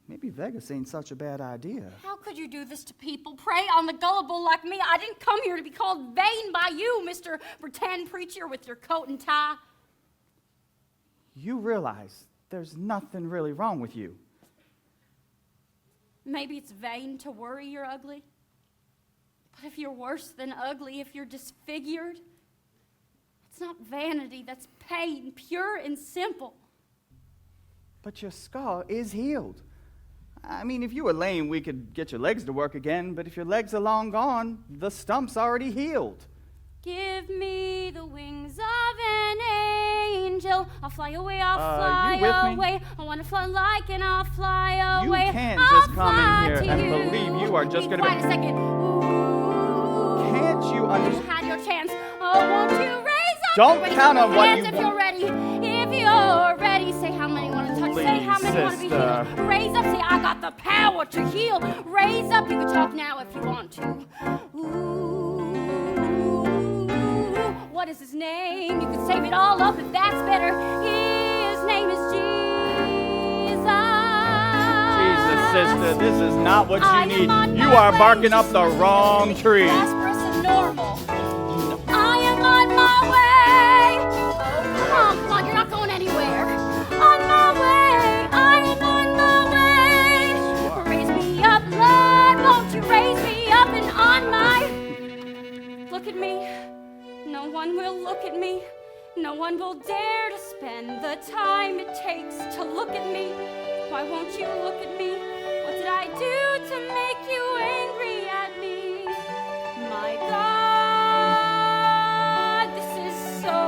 J: Maybe Vegas ain't such a bad idea.
C: How could you do this to people? Prey on the gullible like me. I didn't come here to be called vain by you, Mr. Pretend Preacher with your coat and tie.
J: You realize there's nothing really wrong with you.
C: Maybe it's vain to worry you're ugly. But if you're worse than ugly, if you're disfigured, it's not vanity, that's pain, pure and simple.
J: But your scar is healed. I mean, if you were lame, we could get your legs to work again, but if your legs are long gone, the stump's already healed.
C: Give me the wings of an angel. I'll fly away, I'll fly
J: you with me?
C: away. I want to fly like and I'll fly
J: You
C: away.
J: can't
C: I'll
J: just come
C: fly
J: in
C: to
J: here and
C: you.
J: believe you are just
C: Be
J: going to be...
C: quiet a second. Ooh.
J: Can't you
C: You
J: understand?
C: had your chance. Oh, won't you raise up
J: Don't
C: your
J: count on what
C: hands
J: you
C: if you're ready. If you're ready, say how many want to touch. Say how many want to be
J: sister.
C: healed. Raise up, say I got the power to heal. Raise up, you can talk now if you want to. Ooh, what is his name? You can save it all up if that's better. His name is Jesus.
J: Jesus, sister, this is not what
C: I
J: you
C: am
J: need.
C: on
J: You
C: my
J: are
C: way
J: barking
C: to
J: up the wrong tree.
C: prosperous and normal. I am on my way. Oh, come on, you're not going anywhere. On my way, I am on my way. Raise me up, Lord, won't you raise me up and on my... Look at me. No one will look at me. No one will dare to spend the time it takes to look at me. Why won't you look at me? What did I do to make you angry at me? My God, this is so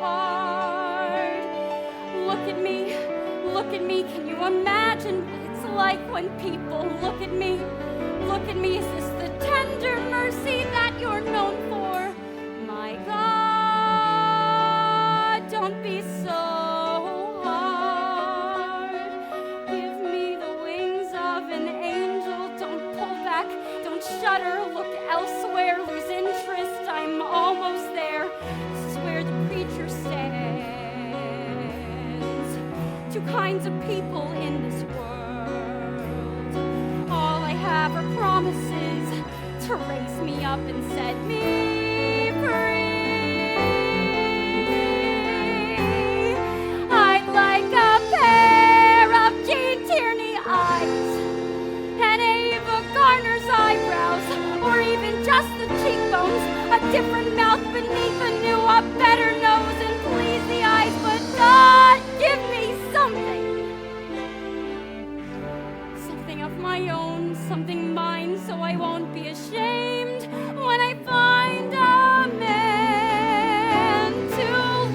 C: hard. Look at me, can you imagine what it's like when people look at me? Look at me, is this the tender mercy that you're known for? My God, don't be so hard. Give me the wings of an angel. Don't pull back, don't shudder, look elsewhere, lose interest. I'm almost there. This is where the preacher stands. Two kinds of people in this world. All I have are promises to raise me up and set me free. I'd like a pair of Jean Tierney eyes and Ava Gardner's eyebrows, or even just the cheekbones, a different mouth beneath a new, a better nose, and please the eyes, but God, give me something of my own, something mine. I won't be ashamed when I find a man to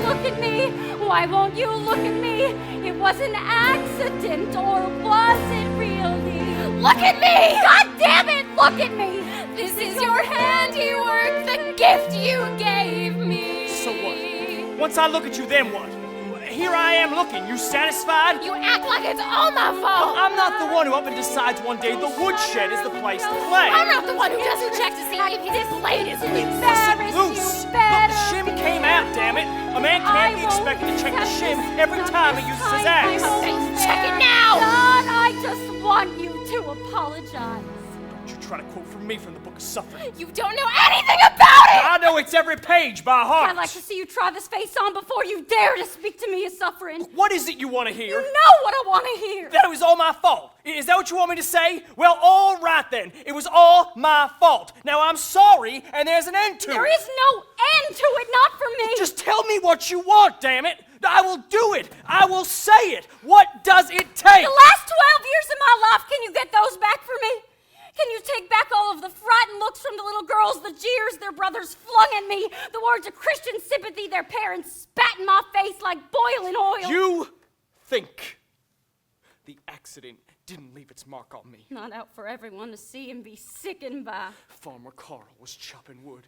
C: look at me. Why won't you look at me? It was an accident, or was it really? Look at me! God damn it, look at me!
H: This is your handiwork, the gift you gave me.
E: So what? Once I look at you, then what? Here I am looking. You satisfied?
H: You act like it's all my fault.
E: I'm not the one who up and decides one day the woodshed is the place to play.
H: I'm not the one who doesn't check to see if his blade is loose.
E: Loose! Look, the shim came out, damn it. A man can't be expected to check the shim every time he uses his axe.
H: Check it now!
C: Son, I just want you to apologize.
E: Don't you try to quote from me from the Book of Suffering.
H: You don't know anything about it!
E: I know it's every page by heart.
C: I'd like to see you try this face on before you dare to speak to me as suffering.
E: What is it you want to hear?
C: You know what I want to hear.
E: That it was all my fault. Is that what you want me to say? Well, all right then. It was all my fault. Now I'm sorry, and there's an end to it.
C: There is no end to it, not from me.
E: Just tell me what you want, damn it. I will do it. I will say it. What does it take?
C: The last 12 years of my life, can you get those back for me? Can you take back all of the frightened looks from the little girls, the jeers their brothers flung at me, the words of Christian sympathy their parents spat in my face like boiling oil?
E: You think the accident didn't leave its mark on me?
C: Not out for everyone to see and be sickened by.
E: Farmer Carl was chopping wood.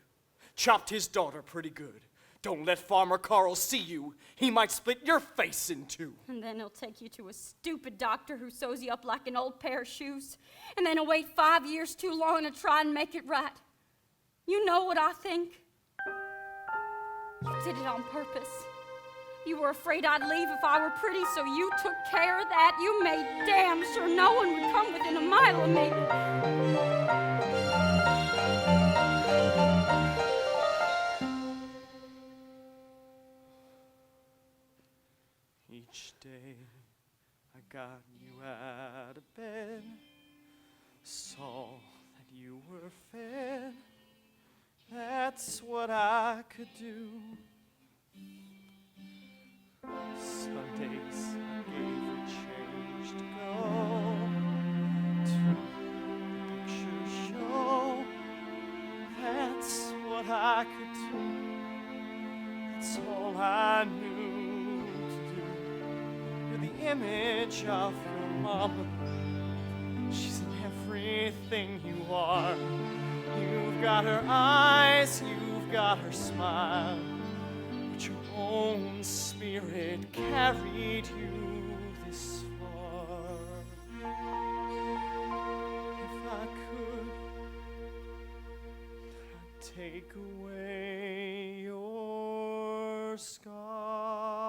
E: Chopped his daughter pretty good. Don't let Farmer Carl see you. He might split your face in two.
C: And then he'll take you to a stupid doctor who sews you up like an old pair of shoes. And then he'll wait 5 years too long to try and make it right. You know what I think? You did it on purpose. You were afraid I'd leave if I were pretty, so you took care of that. You made damn sure no one would come within a mile of me.
E: Each day I got you out of bed, saw that you were fed. That's what I could do. Sundays I gave you change to go to the picture show. That's what I could do. That's all I knew to do. You're the image of your mama. She's in everything you are. You've got her eyes, you've got her smile, but your own spirit carried you this far. If I could, I'd take away your scar.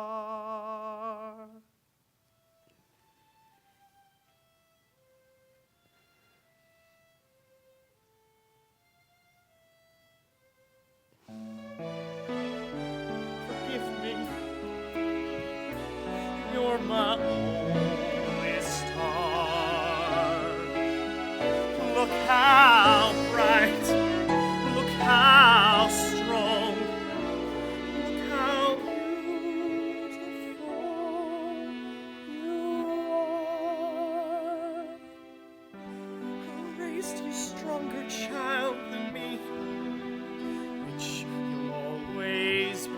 E: Forgive me, you're my only star. Look how bright, look how strong, look how beautiful you are. I raised you stronger child than me, which you'll always be.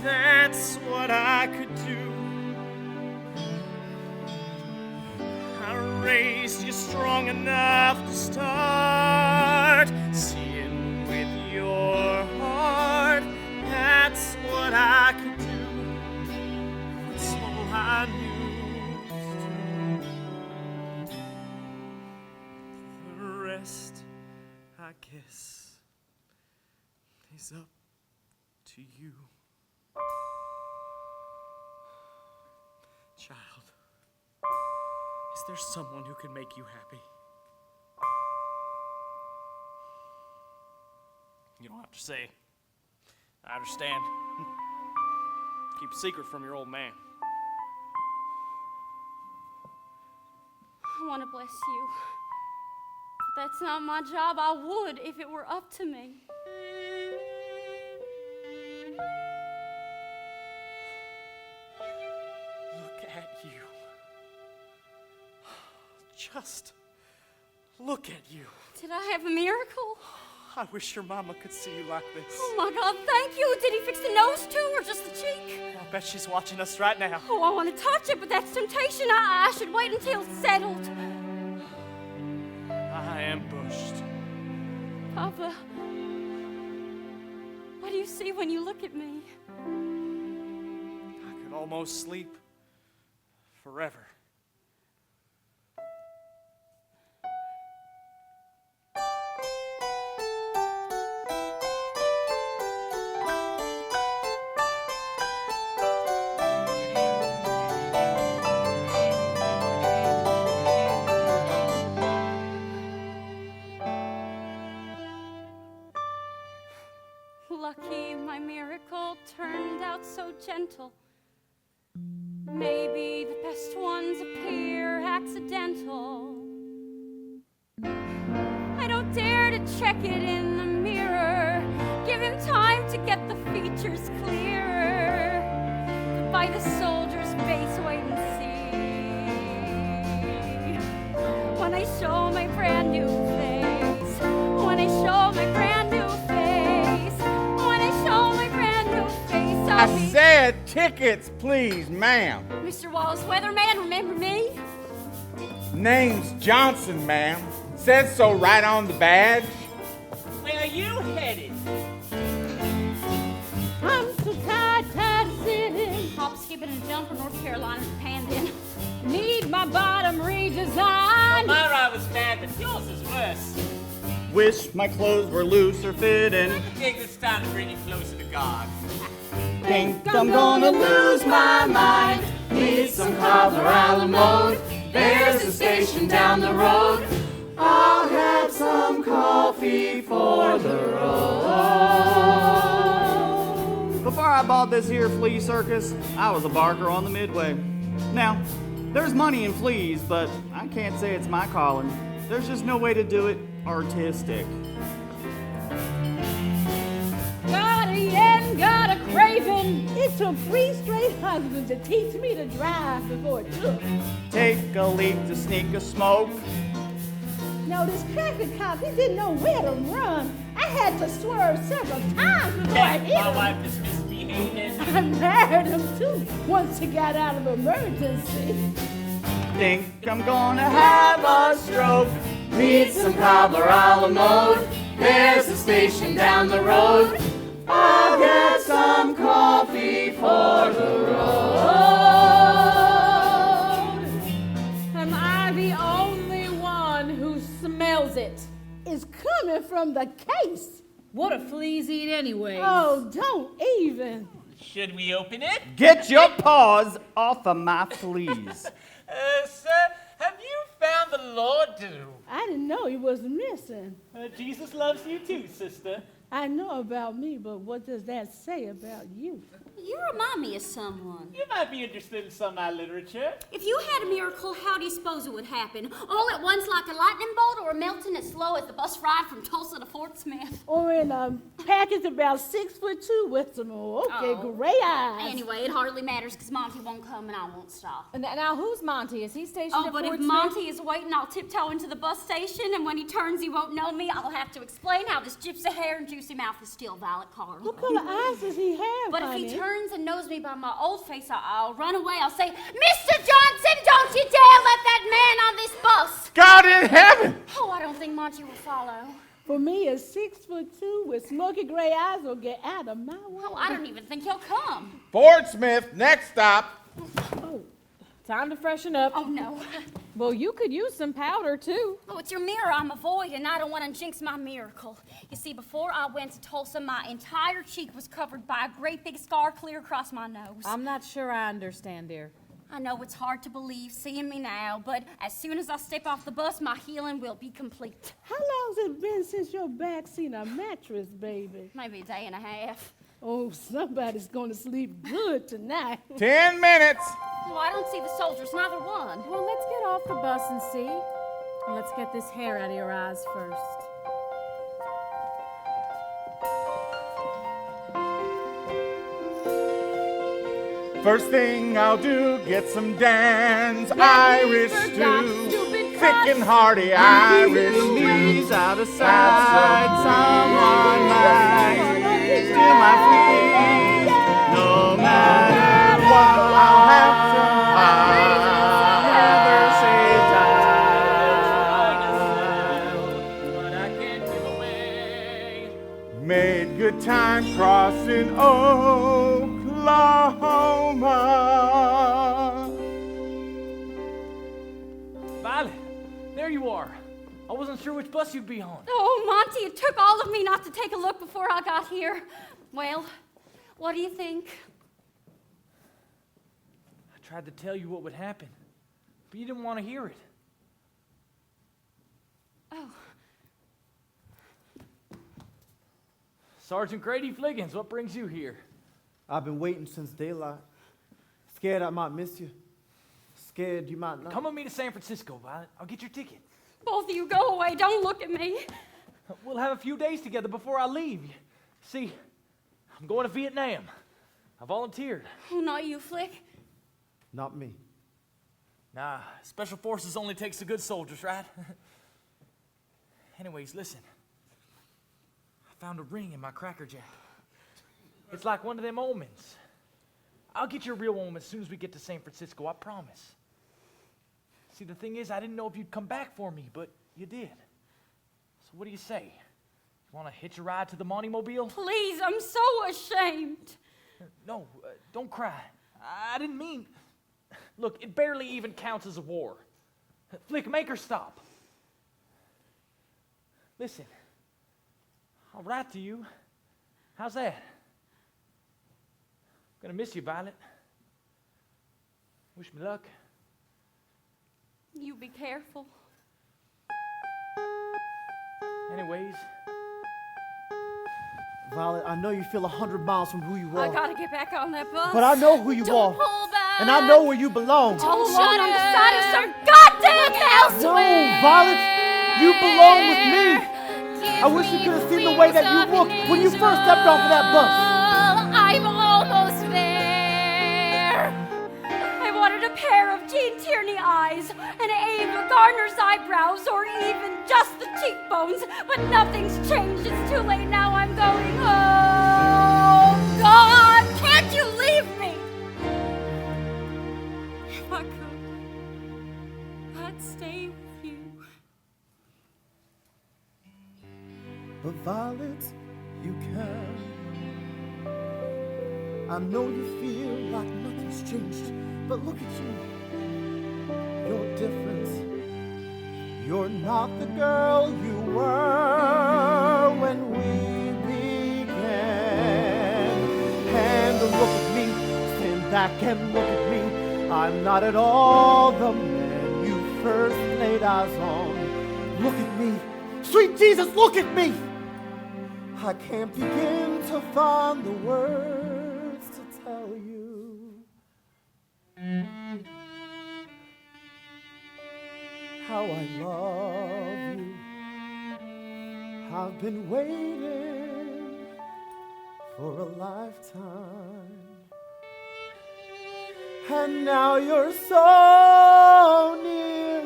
E: That's what I could do. I raised you strong enough to start seeing with your heart. That's what I could do. That's all I knew to do. The rest, I guess, is up to you. Child, is there someone who can make you happy? You don't have to say. I understand. Keep a secret from your old man.
C: I want to bless you. But that's not my job. I would if it were up to me.
E: Look at you. Just Look at you.
C: Did I have a miracle?
E: I wish your mama could see you like this.
C: Oh my God, thank you. Did he fix the nose too, or just the cheek?
E: I bet she's watching us right now.
C: Oh, I want to touch it, but that's temptation. I should wait until it's settled.
E: I ambushed.
C: Papa, what do you see when you look at me?
E: I could almost sleep forever.
C: Lucky my miracle turned out so gentle. Maybe the best ones appear accidental. I don't dare to check it in the mirror. Give him time to get the features clearer. By the soldier's face, wait and see. When I show my brand new face. When I show my brand new face. When I show my brand new face, I'll
B: I said tickets, please, ma'am.
C: Mr. Wallace Weatherman, remember me?
B: Name's Johnson, ma'am. Says so right on the badge.
G: Where are you headed?
K: I'm so tired of sitting.
C: Hop, skipping, and jumping, North Carolina, Japan.
D: Need my bottom redesigned.
G: My ride was bad, but yours is worse.
J: Wish my clothes were loose or fitting.
G: I think it's time to bring you closer to God.
J: Think I'm gonna lose my mind.
I: Need some cobbler a la mode. There's a station down the road. I'll have some coffee for the road.
J: Before I bought this here flea circus, I was a barker on the Midway. Now, there's money in fleas, but I can't say it's my calling. There's just no way to do it artistic.
K: Got a yen, got a craving. It took 3 straight husbands to teach me to drive before it took.
J: Take a leap to sneak a smoke.
K: No, this traffic cop, he didn't know where to run. I had to swerve several times before I hit
G: My
K: him.
G: wife is misbehaving.
K: I married him too, once he got out of emergency.
J: Think I'm gonna have a stroke.
I: Need some cobbler a la mode. There's a station down the road. I'll get some coffee for the road.
D: Am I the only one who smells it?
K: It's coming from the case.
D: What do fleas eat anyway?
K: Oh, don't even.
G: Should we open it?
J: Get your paws off of my fleas.
G: Sir, have you found the Lord too?
K: I didn't know he was missing.
G: Jesus loves you too, sister.
K: I know about me, but what does that say about you?
C: You remind me of someone.
G: You might be interested in some of my literature.
C: If you had a miracle, how do you suppose it would happen? All at once like a lightning bolt, or melting as slow as the bus ride from Tulsa to Fort Smith?
K: Or in a package about 6'2" with some gray eyes.
C: Anyway, it hardly matters because Monty won't come and I won't stop.
D: Now, who's Monty? Is he stationed
C: Oh,
D: at
C: but
D: Fort
C: if
D: Smith?
C: Monty is waiting, I'll tiptoe into the bus station, and when he turns, he won't know me. I'll have to explain how this gypsy hair and juicy mouth is still Violet Carl.
K: What color eyes does he have,
C: But
K: honey?
C: if he turns and knows me by my old face, I'll run away. I'll say, Mr. Johnson, don't you dare let that man on this bus.
B: God in heaven!
C: Oh, I don't think Monty will follow.
K: For me, a 6'2" with smoky gray eyes will get out of my way.
C: Oh, I don't even think he'll come.
B: Fort Smith, next stop.
K: Oh,
D: Time to freshen up.
C: Oh, no.
D: Well, you could use some powder, too.
C: Oh, it's your mirror I'm avoiding. I don't want to jinx my miracle. You see, before I went to Tulsa, my entire cheek was covered by a great big scar clear across my nose.
D: I'm not sure I understand, dear.
C: I know it's hard to believe seeing me now, but as soon as I step off the bus, my healing will be complete.
K: how long's it been since your back seen a mattress, baby?
C: Maybe a day and a half.
K: Oh, somebody's going to sleep good tonight.
B: 10 minutes.
C: Well, I don't see the soldiers, neither one.
D: Well, let's get off the bus and see. Let's get this hair out of your eyes first.
B: First thing I'll do, get some Dan's Irish stew.
D: Stupid
B: thick and hearty Irish
J: Knees out of sight, someone might steal my feet. No matter what, I'll have to never say die.
E: But I can't give away.
B: Made good time crossing Oklahoma.
G: Violet, there you are. I wasn't sure which bus you'd be on.
M: Oh, Monty, it took all of me not to take a look before I got here. Well, what do you think?
G: I tried to tell you what would happen, but you didn't want to hear it.
M: Oh.
G: Sergeant Grady Fliggins, what brings you here?
F: I've been waiting since daylight. Scared I might miss you. Scared you might not.
G: Come with me to San Francisco, Violet. I'll get your ticket.
M: Both of you go away. Don't look at me.
G: We'll have a few days together before I leave. See, I'm going to Vietnam. I volunteered.
M: Oh, not you, Flick.
F: Not me.
G: Nah, Special Forces only takes the good soldiers, right? Anyways, listen. I found a ring in my Cracker Jack. It's like one of them omens. I'll get you a real one as soon as we get to San Francisco, I promise. See, the thing is, I didn't know if you'd come back for me, but you did. So what do you say? You want to hitch a ride to the Monty Mobile?
M: Please, I'm so ashamed.
G: No, don't cry. I didn't mean... Look, it barely even counts as a war. Flick, make her stop. Listen, I'll write to you. How's that? I'm gonna miss you, Violet. Wish me luck.
M: You be careful.
G: Anyways,
F: Violet, I know you feel 100 miles from who you
M: I
F: are.
M: gotta get back on that bus.
F: But I know who you
M: Don't
F: are.
M: pull back.
F: And I know where you belong.
M: All alone on the side of some goddamn house.
F: No, Violet, you belong with me. I wish you could have seen the way that you looked when you first stepped off of that bus.
M: I'm almost there. I wanted a pair of Gene Tierney eyes, an Ava Gardner's eyebrows, or even just the cheekbones. But nothing's changed. It's too late now. I'm going home. God, can't you leave me? If I could, I'd stay with you.
F: But Violet, you can. I know you feel like nothing's changed, but look at you. You're different. You're not the girl you were when we began. And look at me, stand back and look at me. I'm not at all the man you first laid eyes on. Look at me, sweet Jesus, look at me. I can't begin to find the words to tell you how I love you. I've been waiting for a lifetime, and now you're so near.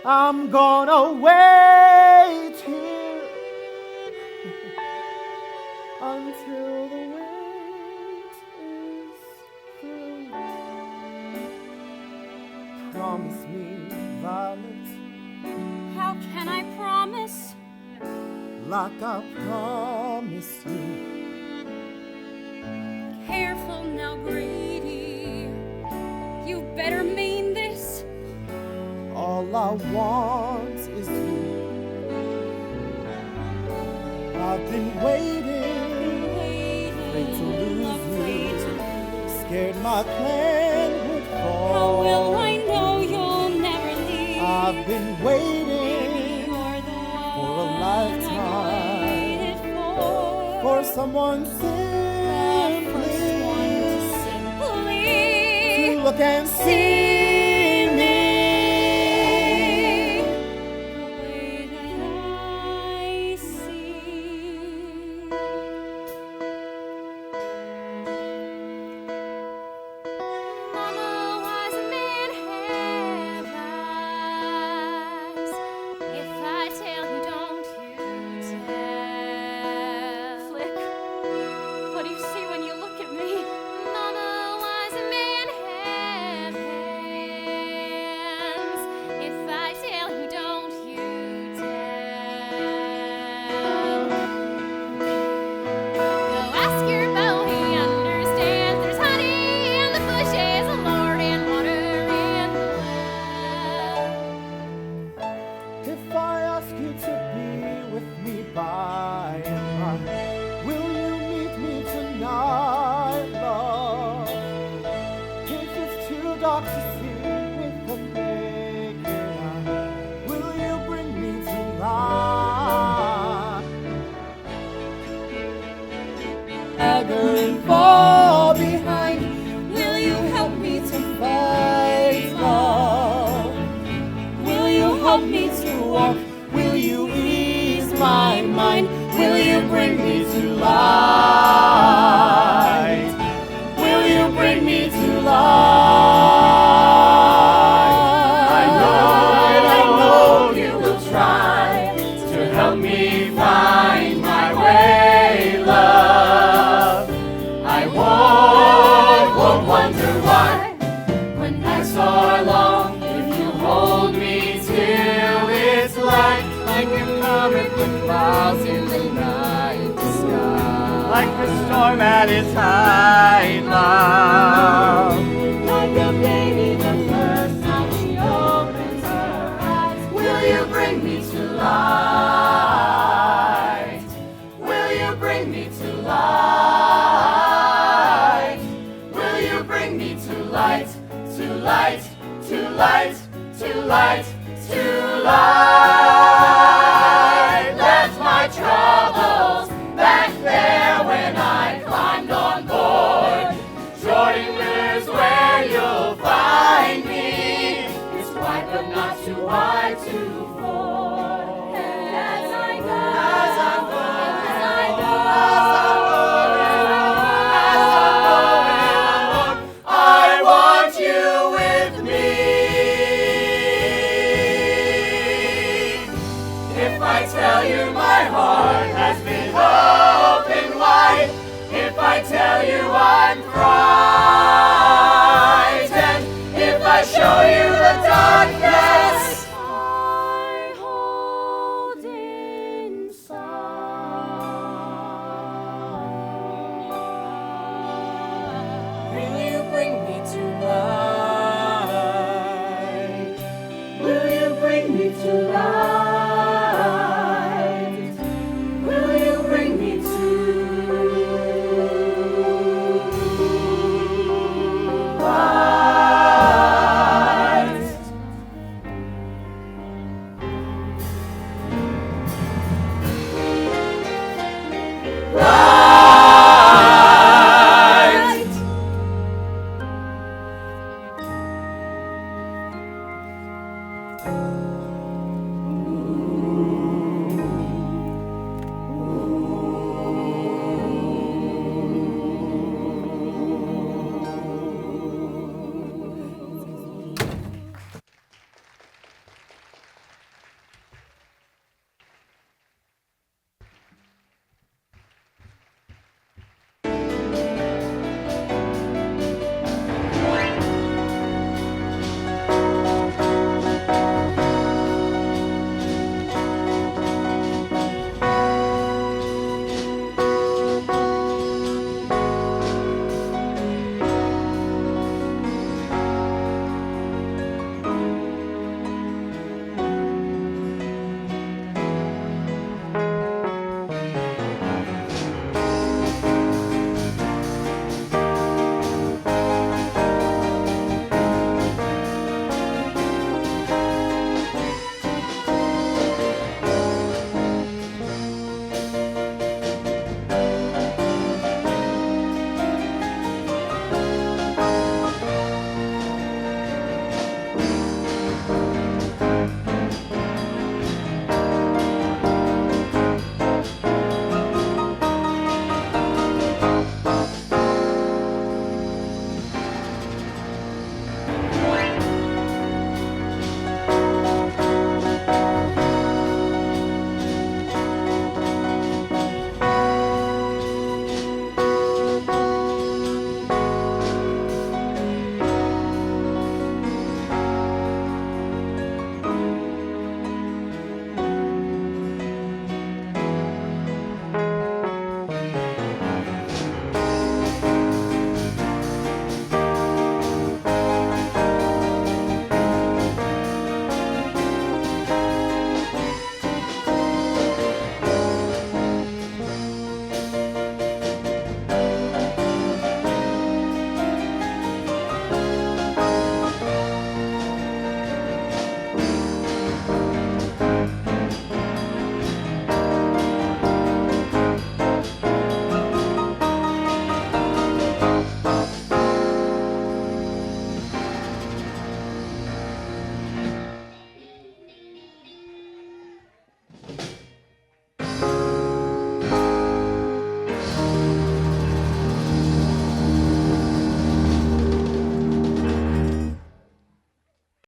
F: I'm gonna wait here until the wait is through. Promise me, Violet,
M: How can I promise?
F: like I promised you.
M: Careful now, Grady. You better mean this.
F: All I want is you. I've been waiting, afraid to lose you. Scared my plan would fall.
M: How will I know you'll never leave?
F: I've been waiting
M: You're the
F: for a
M: one
F: lifetime,
M: waited for.
F: for someone simply to look and see me.
A: stagger and fall behind. Will you help me to fight love? Will you help me to walk? Will you ease my mind? Will you bring me to light? Will you bring me to light? I know you will try to help me find my way, love. I won't wonder why when nights are long. If you hold me till it's light, like you're covered with clouds in the night sky,
J: Like the storm at its height, love.
A: like a baby the first time she opens her eyes. Will you bring me to light? Will you bring me to light? Will you bring me to light? To light, to light, to light, to light. Left my troubles back there when I climbed on board. Jordan River's where you'll find me. It's wide but not too wide to ford. And as I go, as I go, as I go, I want you with me. If I tell you my heart has been open wide, if I tell you I'm crying,